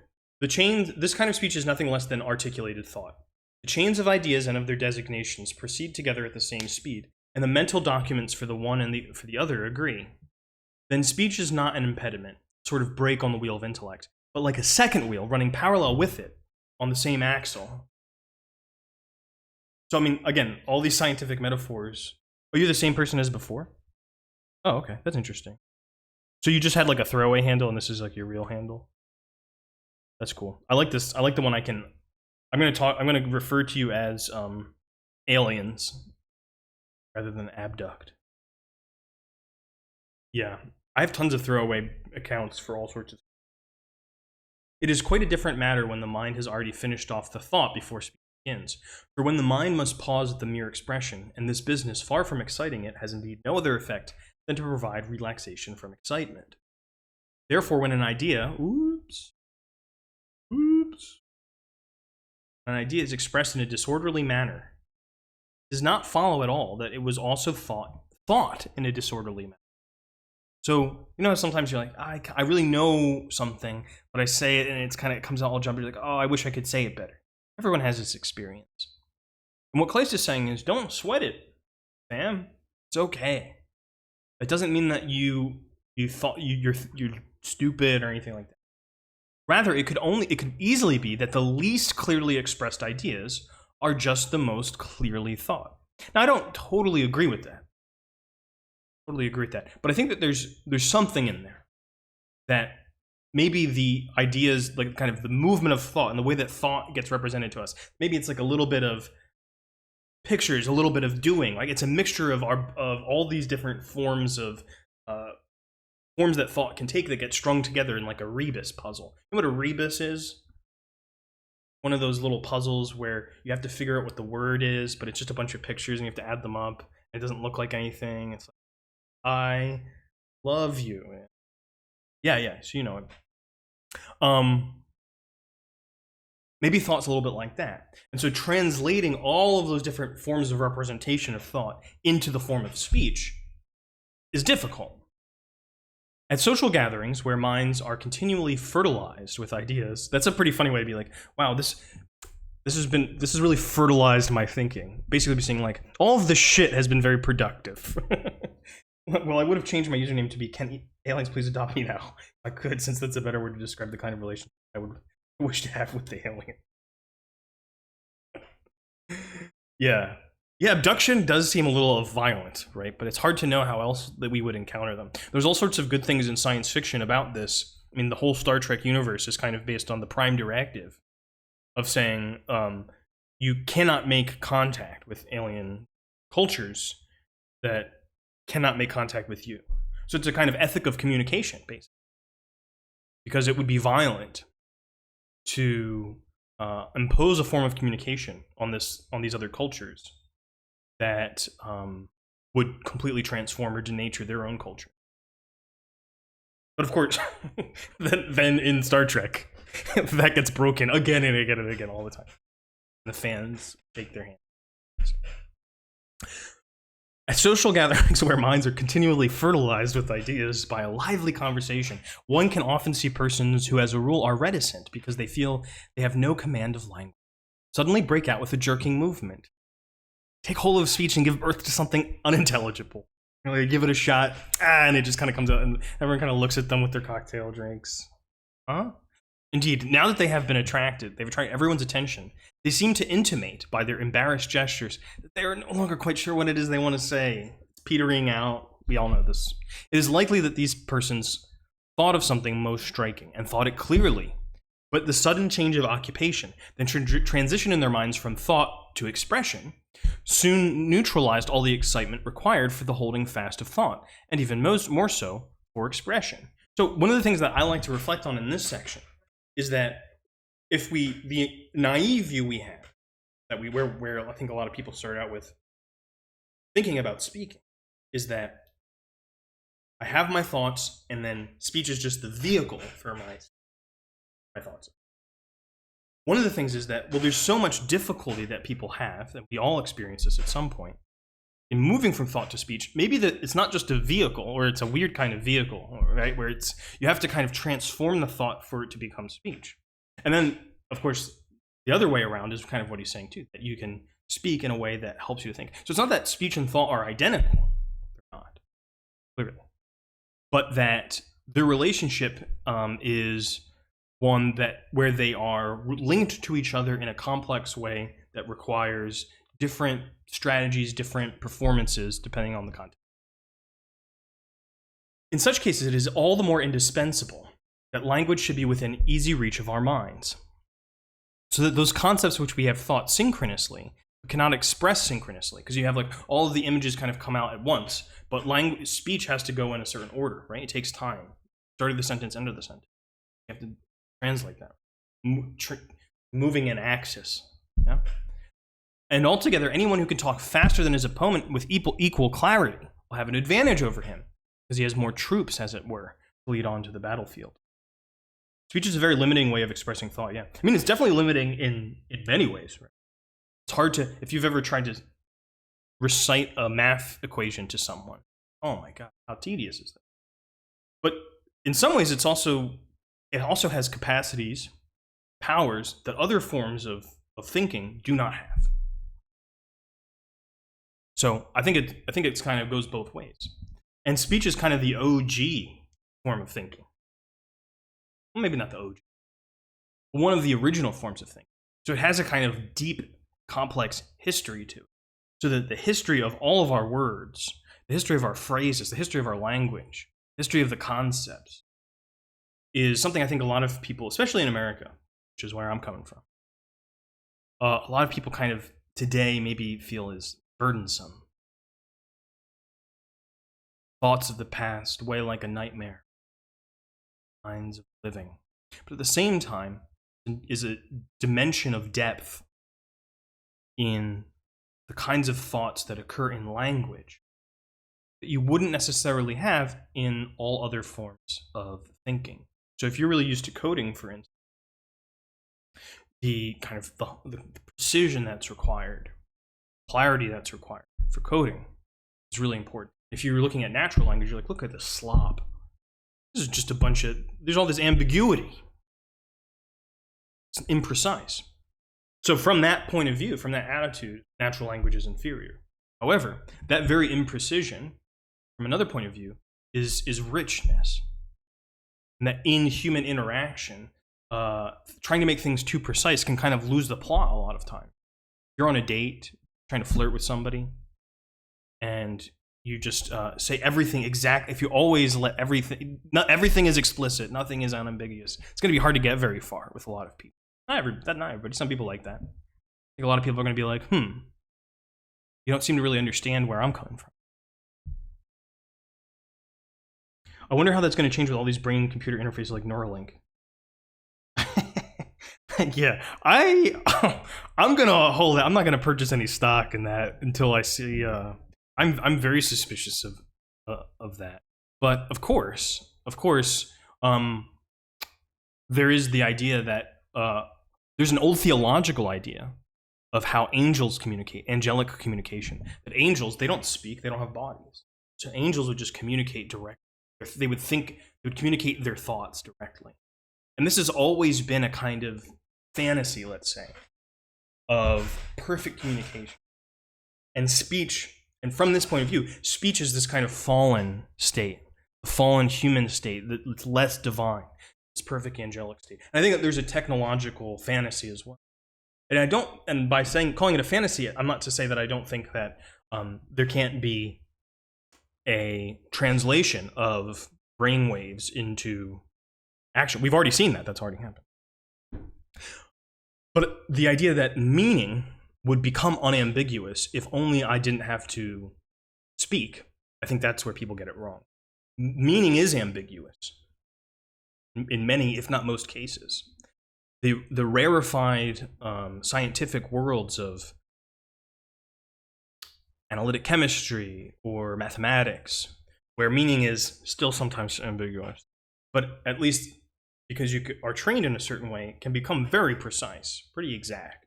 the chains. This kind of speech is nothing less than articulated thought. The chains of ideas and of their designations proceed together at the same speed, and the mental documents for the one and for the other agree. Then speech is not an impediment, sort of brake on the wheel of intellect, but like a second wheel running parallel with it on the same axle. So, I mean, again, all these scientific metaphors. Are you the same person as before? Oh, okay, that's interesting. So you just had like a throwaway handle, and this is like your real handle. That's cool. I like this. I like the one I can. I'm gonna refer to you as aliens rather than abduct. Yeah, I have tons of throwaway accounts for all sorts of. It is quite a different matter when the mind has already finished off the thought before speech begins. For when the mind must pause at the mere expression, and this business, far from exciting it, has indeed no other effect than to provide relaxation from excitement. Therefore, when an idea, an idea is expressed in a disorderly manner, it does not follow at all that it was also thought in a disorderly manner. So, you know, sometimes you're like, I really know something, but I say it and it comes out all jumpy. You're like, oh, I wish I could say it better. Everyone has this experience. And what Kleist is saying is, don't sweat it, fam. It's okay. It doesn't mean that you thought you're stupid or anything like that. Rather, it could easily be that the least clearly expressed ideas are just the most clearly thought. Now, I don't totally agree with that. But I think that there's something in there that maybe the ideas, like kind of the movement of thought and the way that thought gets represented to us, maybe it's like a little bit of pictures, a little bit of doing. Like it's a mixture of all these different forms of forms that thought can take that get strung together in like a rebus puzzle. You know what a rebus is? One of those little puzzles where you have to figure out what the word is, but it's just a bunch of pictures and you have to add them up. It doesn't look like anything. It's like, I love you. Yeah, so you know it. Maybe thought's a little bit like that. And so translating all of those different forms of representation of thought into the form of speech is difficult. At social gatherings where minds are continually fertilized with ideas, that's a pretty funny way to be like, wow, this has really fertilized my thinking. Basically be saying like, all of this shit has been very productive. Well, I would have changed my username to be Can Aliens Please Adopt Me Now. If I could, since that's a better word to describe the kind of relationship I would wish to have with the alien. Yeah, abduction does seem a little violent, right? But it's hard to know how else that we would encounter them. There's all sorts of good things in science fiction about this. I mean, the whole Star Trek universe is kind of based on the prime directive of saying you cannot make contact with alien cultures that cannot make contact with you. So it's a kind of ethic of communication, basically. Because it would be violent to impose a form of communication on these other cultures that would completely transform or denature their own culture. But of course, then in Star Trek, that gets broken again and again and again all the time. The fans shake their hands. At social gatherings where minds are continually fertilized with ideas by a lively conversation, one can often see persons who, as a rule, are reticent because they feel they have no command of language, suddenly break out with a jerking movement. take hold of speech and give birth to something unintelligible. They give it a shot, and it just kind of comes out, and everyone kind of looks at them with their cocktail drinks. Huh? Indeed, now that they have been attracted, they've attracted everyone's attention, they seem to intimate by their embarrassed gestures that they are no longer quite sure what it is they want to say. It's petering out. We all know this. It is likely that these persons thought of something most striking and thought it clearly, but the sudden change of occupation, then transition in their minds from thought to expression, soon neutralized all the excitement required for the holding fast of thought, and even more so for expression. So one of the things that I like to reflect on in this section is that if the naive view we have, that where I think a lot of people start out with thinking about speaking, is that I have my thoughts, and then speech is just the vehicle for my thoughts. One of the things is that, well, there's so much difficulty that people have, that we all experience this at some point, in moving from thought to speech. Maybe that it's not just a vehicle, or it's a weird kind of vehicle, right? Where you have to kind of transform the thought for it to become speech. And then, of course, the other way around is kind of what he's saying too, that you can speak in a way that helps you to think. So it's not that speech and thought are identical. They're not, clearly. But that their relationship is one where they are linked to each other in a complex way that requires different strategies, different performances, depending on the context. In such cases, it is all the more indispensable that language should be within easy reach of our minds, so that those concepts which we have thought synchronously cannot express synchronously, because you have like all of the images kind of come out at once, but speech has to go in a certain order, right? It takes time. Start of the sentence, end of the sentence. You have to translate that. Moving an axis. Yeah? And altogether, anyone who can talk faster than his opponent with equal clarity will have an advantage over him, because he has more troops, as it were, to lead on to the battlefield. Speech is a very limiting way of expressing thought, yeah. I mean, it's definitely limiting in many ways, right? It's hard to, if you've ever tried to recite a math equation to someone, oh my God, how tedious is that? But in some ways, it also has capacities, powers that other forms of thinking do not have. So I think it's kind of goes both ways. And speech is kind of the OG form of thinking. Well, maybe not the OG. One of the original forms of thinking. So it has a kind of deep, complex history to it. So that the history of all of our words, the history of our phrases, the history of our language, the history of the concepts, is something I think a lot of people, especially in America, which is where I'm coming from, a lot of people kind of today maybe feel is burdensome. Thoughts of the past weigh like a nightmare. Minds of living. But at the same time, is a dimension of depth in the kinds of thoughts that occur in language that you wouldn't necessarily have in all other forms of thinking. So if you're really used to coding, for instance, the kind of the precision that's required, clarity that's required for coding is really important. If you're looking at natural language, you're like, look at the slop. This is just a bunch of, there's all this ambiguity. It's imprecise. So from that point of view, from that attitude, natural language is inferior. However, that very imprecision, from another point of view, is richness. And that in human interaction, trying to make things too precise can kind of lose the plot a lot of time. You're on a date, trying to flirt with somebody, and you just say everything exact. If you always let everything, not everything is explicit, nothing is unambiguous, it's going to be hard to get very far with a lot of people. Not everybody, some people like that. I think a lot of people are going to be like, you don't seem to really understand where I'm coming from. I wonder how that's going to change with all these brain-computer interfaces like Neuralink. Yeah, I'm going to hold it. I'm not going to purchase any stock in that until I see. I'm very suspicious of that. But of course, there is the idea that there's an old theological idea of how angels communicate, angelic communication. That angels, they don't speak, they don't have bodies. So angels would just communicate directly. They would communicate their thoughts directly. And this has always been a kind of fantasy, let's say, of perfect communication. And speech, and from this point of view, speech is this kind of fallen state, a fallen human state that's less divine. It's perfect angelic state. And I think that there's a technological fantasy as well. And by calling it a fantasy, I'm not to say that I don't think that there can't be a translation of brainwaves into action. We've already seen that. That's already happened. But the idea that meaning would become unambiguous if only I didn't have to speak, I think that's where people get it wrong. Meaning is ambiguous in many, if not most cases. The rarefied scientific worlds of analytic chemistry or mathematics, where meaning is still sometimes ambiguous, but at least because you are trained in a certain way, can become very precise, pretty exact.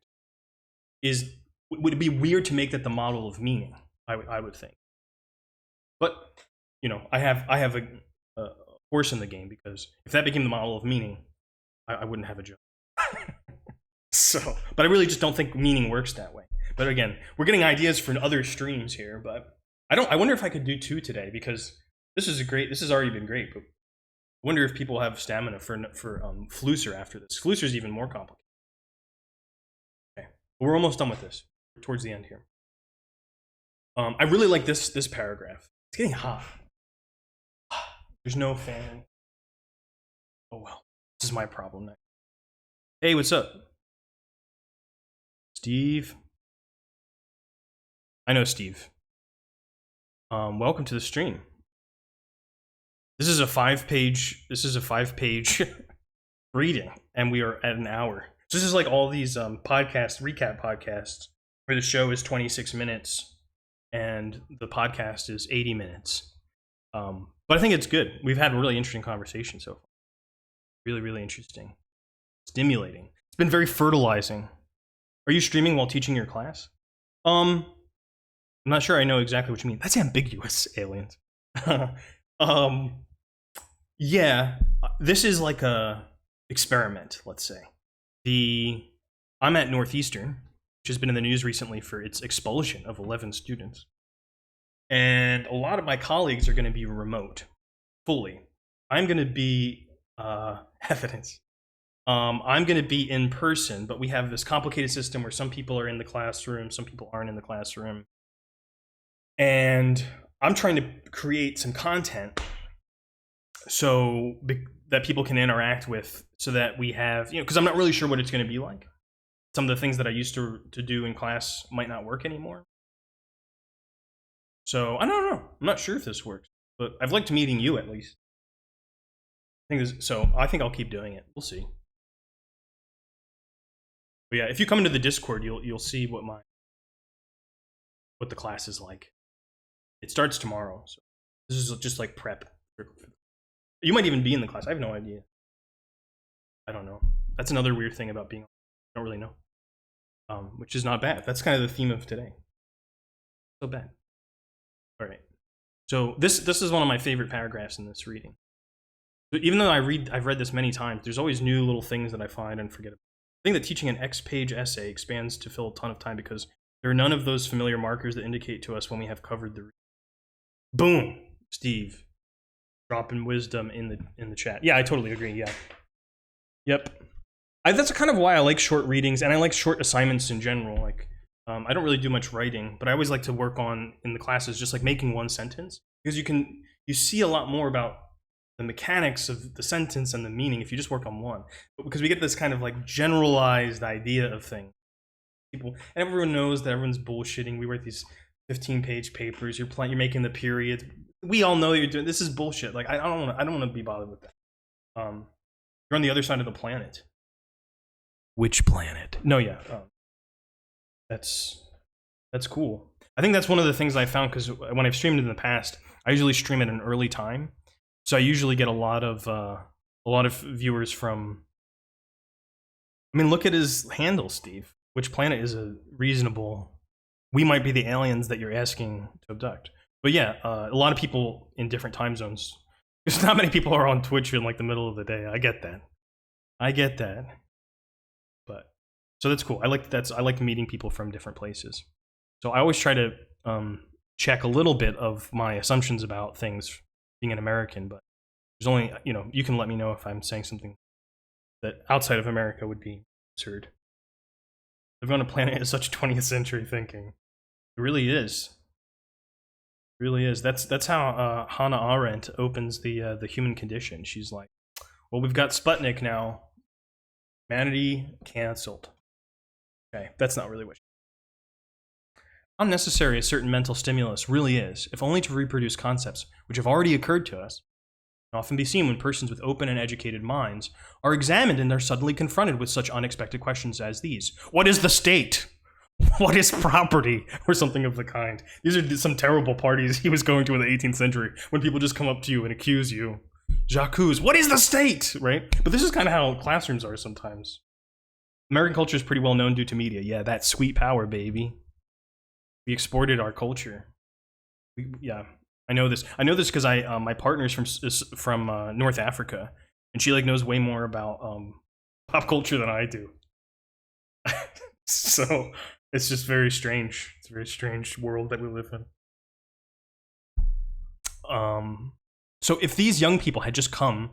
Would it be weird to make that the model of meaning? I would think. But I have a horse in the game, because if that became the model of meaning, I wouldn't have a job. But I really just don't think meaning works that way. But again, we're getting ideas for other streams here. But I wonder if I could do 2 today, because this has already been great. But I wonder if people have stamina for Flusser after this. Flusser is even more complicated. Okay, but we're almost done with this. We're towards the end here. I really like this paragraph. It's getting hot. There's no fan. Oh well, this is my problem next. Hey, what's up? Steve. I know Steve. Welcome to the stream. This is a 5-page reading, and we are at an hour. So this is like all these recap podcasts where the show is 26 minutes and the podcast is 80 minutes. But I think it's good. We've had a really interesting conversation so far. Really, really interesting. Stimulating. It's been very fertilizing. Are you streaming while teaching your class? I'm not sure I know exactly what you mean. That's ambiguous, aliens. Yeah, this is like a experiment, let's say. I'm at Northeastern, which has been in the news recently for its expulsion of 11 students. And a lot of my colleagues are going to be remote, fully. I'm going to be evidence. I'm going to be in person, but we have this complicated system where some people are in the classroom, some people aren't in the classroom. And I'm trying to create some content so that people can interact with, so that we have, because I'm not really sure what it's going to be like. Some of the things that I used to do in class might not work anymore. So I don't know. I'm not sure if this works, but I've liked meeting you at least. I think I'll keep doing it. We'll see. But yeah, if you come into the Discord, you'll see what the class is like. It starts tomorrow, so this is just like prep. You might even be in the class. I have no idea. I don't know. That's another weird thing about being. I don't really know. Which is not bad. That's kind of the theme of today. So bad. All right. So this is one of my favorite paragraphs in this reading. But even though I've read this many times, there's always new little things that I find and forget about. I think that teaching an X-page essay expands to fill a ton of time because there are none of those familiar markers that indicate to us when we have covered the reading. Boom, Steve, dropping wisdom in the chat. Yeah, I totally agree. Yeah, yep. That's kind of why I like short readings, and I like short assignments in general. Like, I don't really do much writing, but I always like to work on in the classes just like making one sentence, because you see a lot more about the mechanics of the sentence and the meaning if you just work on one. But because we get this kind of like generalized idea of things, and everyone knows that everyone's bullshitting. We write these 15-page papers. You're making the periods. We all know you're doing this is bullshit. Like I don't want to be bothered with that. You're on the other side of the planet. Which planet? No, yeah. That's cool. I think that's one of the things I found, because when I've streamed in the past, I usually stream at an early time, so I usually get a lot of viewers from. I mean, look at his handle, Steve. Which planet is a reasonable? We might be the aliens that you're asking to abduct. But yeah, a lot of people in different time zones. Because not many people are on Twitch in like the middle of the day. I get that. But so that's cool. I like meeting people from different places. So I always try to check a little bit of my assumptions about things being an American, but there's only, you can let me know if I'm saying something that outside of America would be absurd. Living on a planet is such 20th century thinking. It really is. It really is. That's how Hannah Arendt opens the human condition. She's like, well, we've got Sputnik now. Humanity canceled. Okay, that's not really what she... How necessary a certain mental stimulus really is, if only to reproduce concepts which have already occurred to us, can often be seen when persons with open and educated minds are examined and are suddenly confronted with such unexpected questions as these. What is the state? What is property? Or something of the kind. These are some terrible parties he was going to in the 18th century, when people just come up to you and accuse you. J'accuse, what is the state? Right? But this is kind of how classrooms are sometimes. American culture is pretty well known due to media. Yeah, that sweet power, baby. We exported our culture. Yeah, I know this. I know this because my partner's from North Africa, and she knows way more about pop culture than I do. So it's just very strange. It's a very strange world that we live in. So if these young people had just come,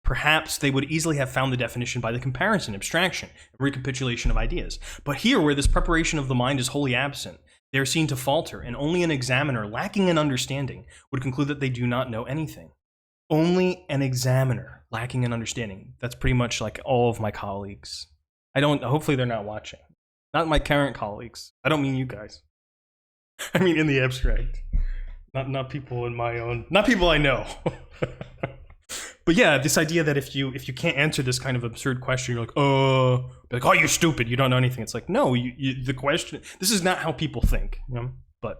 perhaps they would easily have found the definition by the comparison, abstraction, and recapitulation of ideas. But here, where this preparation of the mind is wholly absent, they are seen to falter, and only an examiner lacking in understanding would conclude that they do not know anything. Only an examiner lacking in understanding. That's pretty much like all of my colleagues. Hopefully they're not watching. Not my current colleagues. I don't mean you guys. I mean in the abstract. Not people in my own, not people I know. But yeah, this idea that if you can't answer this kind of absurd question, you're like, oh, you're stupid, you don't know anything. It's like, no, the question, this is not how people think, But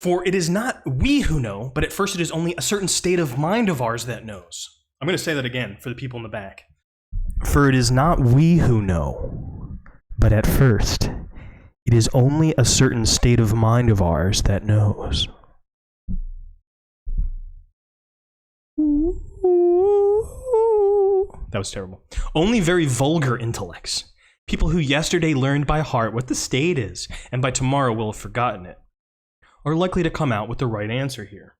for it is not we who know, but at first it is only a certain state of mind of ours that knows. I'm going to say that again for the people in the back. For it is not we who know, but at first it is only a certain state of mind of ours that knows. That was terrible. Only very vulgar intellects, people who yesterday learned by heart what the state is, and by tomorrow will have forgotten it, are likely to come out with the right answer here.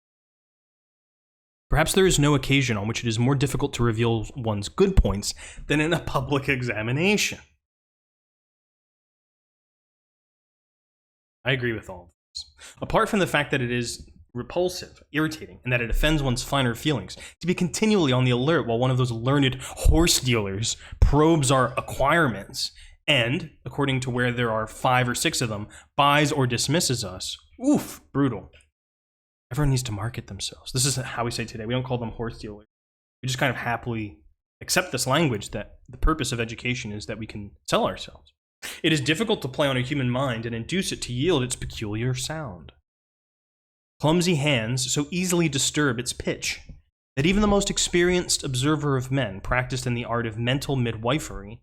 Perhaps there is no occasion on which it is more difficult to reveal one's good points than in a public examination. I agree with all of this. Apart from the fact that it is repulsive, irritating, and that it offends one's finer feelings, to be continually on the alert while one of those learned horse dealers probes our acquirements and, according to where there are 5 or 6 of them, buys or dismisses us. Oof, brutal. Everyone needs to market themselves. This is how we say today. We don't call them horse dealers. We just kind of happily accept this language that the purpose of education is that we can sell ourselves. It is difficult to play on a human mind and induce it to yield its peculiar sound. Clumsy hands so easily disturb its pitch that even the most experienced observer of men, practiced in the art of mental midwifery,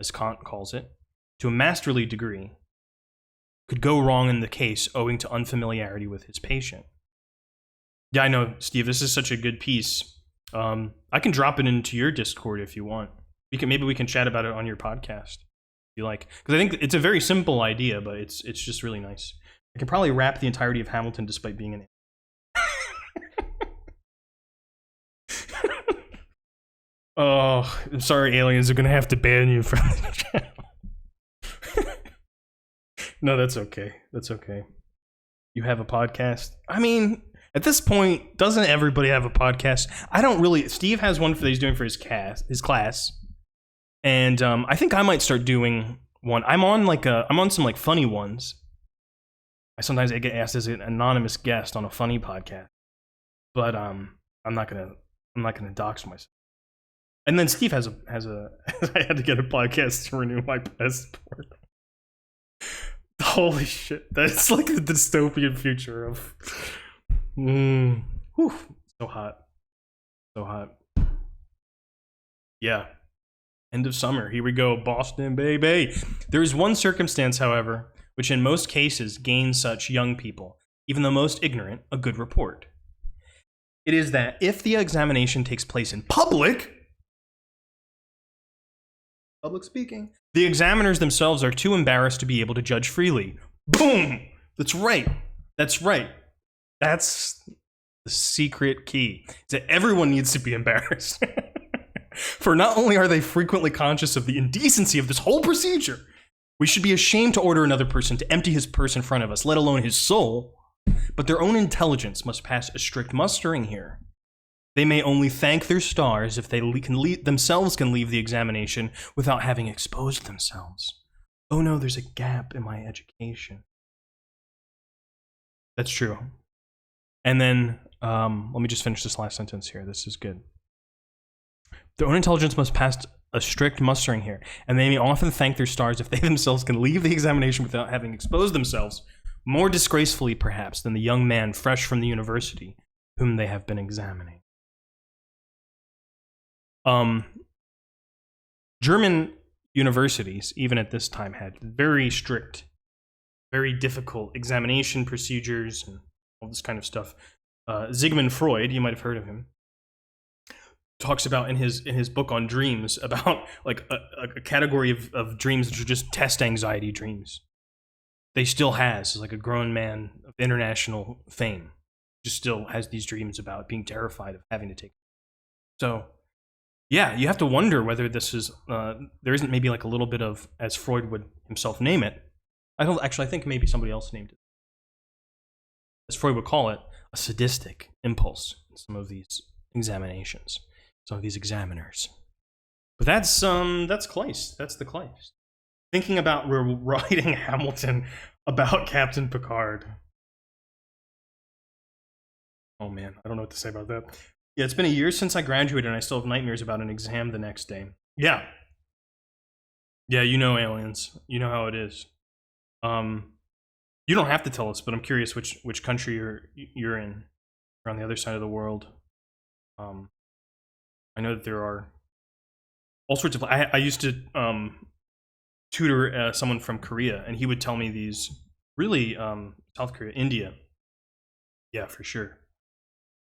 as Kant calls it, to a masterly degree, could go wrong in the case owing to unfamiliarity with his patient. Yeah, I know, Steve, this is such a good piece. I can drop it into your Discord if you want. Maybe we can chat about it on your podcast, if you like. Because I think it's a very simple idea, but it's just really nice. I can probably rap the entirety of Hamilton despite being an Oh, I'm sorry, aliens are gonna have to ban you from the channel. No, that's okay. That's okay. You have a podcast? I mean, at this point, doesn't everybody have a podcast? I don't really. Steve has one that he's doing for his class, and I think I might start doing one. I'm on some funny ones. Sometimes I get asked as an anonymous guest on a funny podcast, but I'm not gonna dox myself. And then Steve has a I had to get a podcast to renew my passport. Holy shit, that's like the dystopian future of. Whew, so hot, so hot. Yeah, end of summer. Here we go, Boston, baby. There is one circumstance, however, which in most cases gains such young people, even the most ignorant, a good report. It is that if the examination takes place in public speaking, the examiners themselves are too embarrassed to be able to judge freely, Boom! That's right. That's right. That's the secret key. Is that everyone needs to be embarrassed. For not only are they frequently conscious of the indecency of this whole procedure, we should be ashamed to order another person to empty his purse in front of us, let alone his soul, but their own intelligence must pass a strict mustering here. They may only thank their stars if they themselves can leave the examination without having exposed themselves. Oh no, there's a gap in my education. That's true. And then, let me just finish this last sentence here. This is good. Their own intelligence must pass a strict mustering here, and they may often thank their stars if they themselves can leave the examination without having exposed themselves, more disgracefully perhaps than the young man fresh from the university whom they have been examining. German universities, even at this time, had very strict, very difficult examination procedures and all this kind of stuff. Sigmund Freud, you might have heard of him, talks about in his book on dreams about like a category of dreams that are just test anxiety dreams. They still has like a grown man of international fame, just still has these dreams about being terrified of having to take. So, yeah, you have to wonder whether this is there isn't maybe like a little bit of, as Freud would himself name it. I think maybe somebody else named it, as Freud would call it, a sadistic impulse in some of these examinations. Some of these examiners. But that's Kleist. That's the Kleist. Thinking about writing Hamilton about Captain Picard. Oh man, I don't know what to say about that. Yeah, it's been a year since I graduated and I still have nightmares about an exam the next day. Yeah. Yeah, you know aliens. You know how it is. You don't have to tell us, but I'm curious which country you're in. You're on the other side of the world. I know that there are all sorts of. I used to tutor someone from Korea, and he would tell me these really South Korea, India. Yeah, for sure.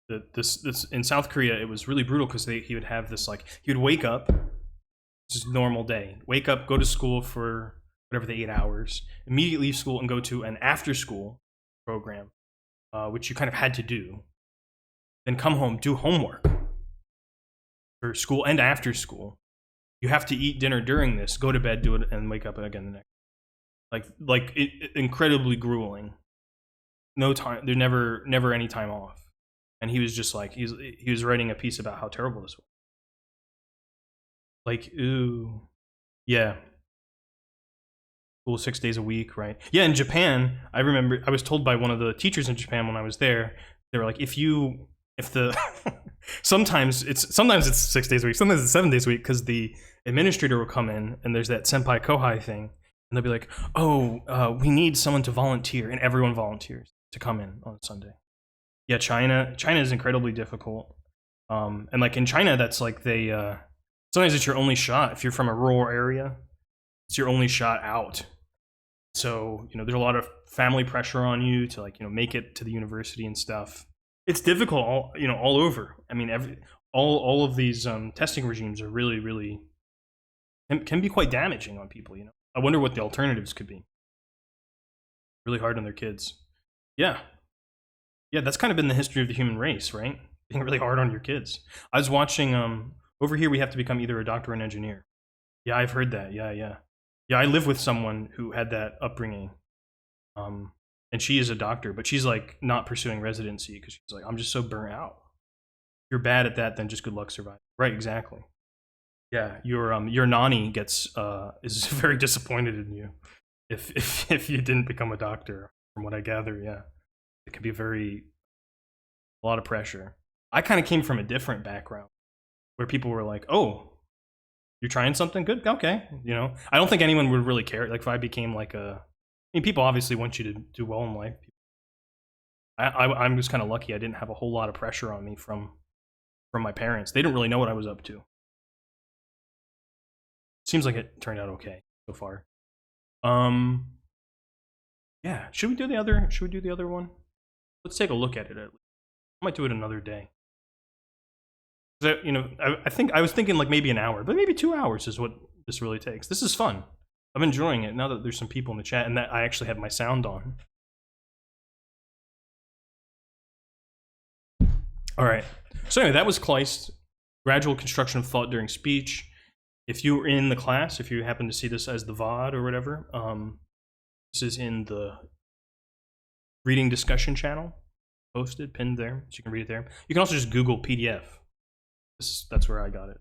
This in South Korea, it was really brutal because he would have this like he would wake up, just normal day, wake up, go to school for whatever the 8 hours, immediately leave school and go to an after school program, which you kind of had to do. Then come home, do homework. For school and after school, you have to eat dinner during this, go to bed, do it, and wake up again the next. Incredibly grueling. No time. There's never any time off. And he was just like he was writing a piece about how terrible this was. Like, ooh, yeah. School 6 days a week, right? Yeah, in Japan, I remember I was told by one of the teachers in Japan when I was there, they were like, if the sometimes it's 6 days a week, sometimes it's 7 days a week, because the administrator will come in and there's that senpai kohai thing, and they'll be like, we need someone to volunteer, and everyone volunteers to come in on Sunday. Yeah, China is incredibly difficult, and like in China, that's like they sometimes it's your only shot. If you're from a rural area, it's your only shot out. So there's a lot of family pressure on you to make it to the university and stuff. It's difficult, all over. I mean, all of these testing regimes are really can be quite damaging on people. I wonder what the alternatives could be. Really hard on their kids. Yeah, that's kind of been the history of the human race, right? Being really hard on your kids. I was watching. Over here, we have to become either a doctor or an engineer. Yeah, I've heard that. Yeah. I live with someone who had that upbringing. And she is a doctor, but she's like not pursuing residency because she's like, I'm just so burnt out. If you're bad at that, then just good luck surviving. Right, exactly. Yeah, your nanny is very disappointed in you if you didn't become a doctor. From what I gather, yeah, it can be a lot of pressure. I kind of came from a different background where people were like, oh, you're trying something good, okay. I don't think anyone would really care. Like if I became like people obviously want you to do well in life. I'm just kind of lucky I didn't have a whole lot of pressure on me from my parents. They didn't really know what I was up to. Seems like it turned out okay so far. Yeah, should we do the other one? Let's take a look at it. I might do it another day. I think I was thinking like maybe an hour, but maybe 2 hours is what this really takes. This is fun. I'm enjoying it now that there's some people in the chat and that I actually have my sound on. All right. So anyway, that was Kleist, Gradual Construction of Thought During Speech. If you were in the class, if you happen to see this as the VOD or whatever, this is in the reading discussion channel, posted, pinned there, so you can read it there. You can also just Google PDF. That's where I got it.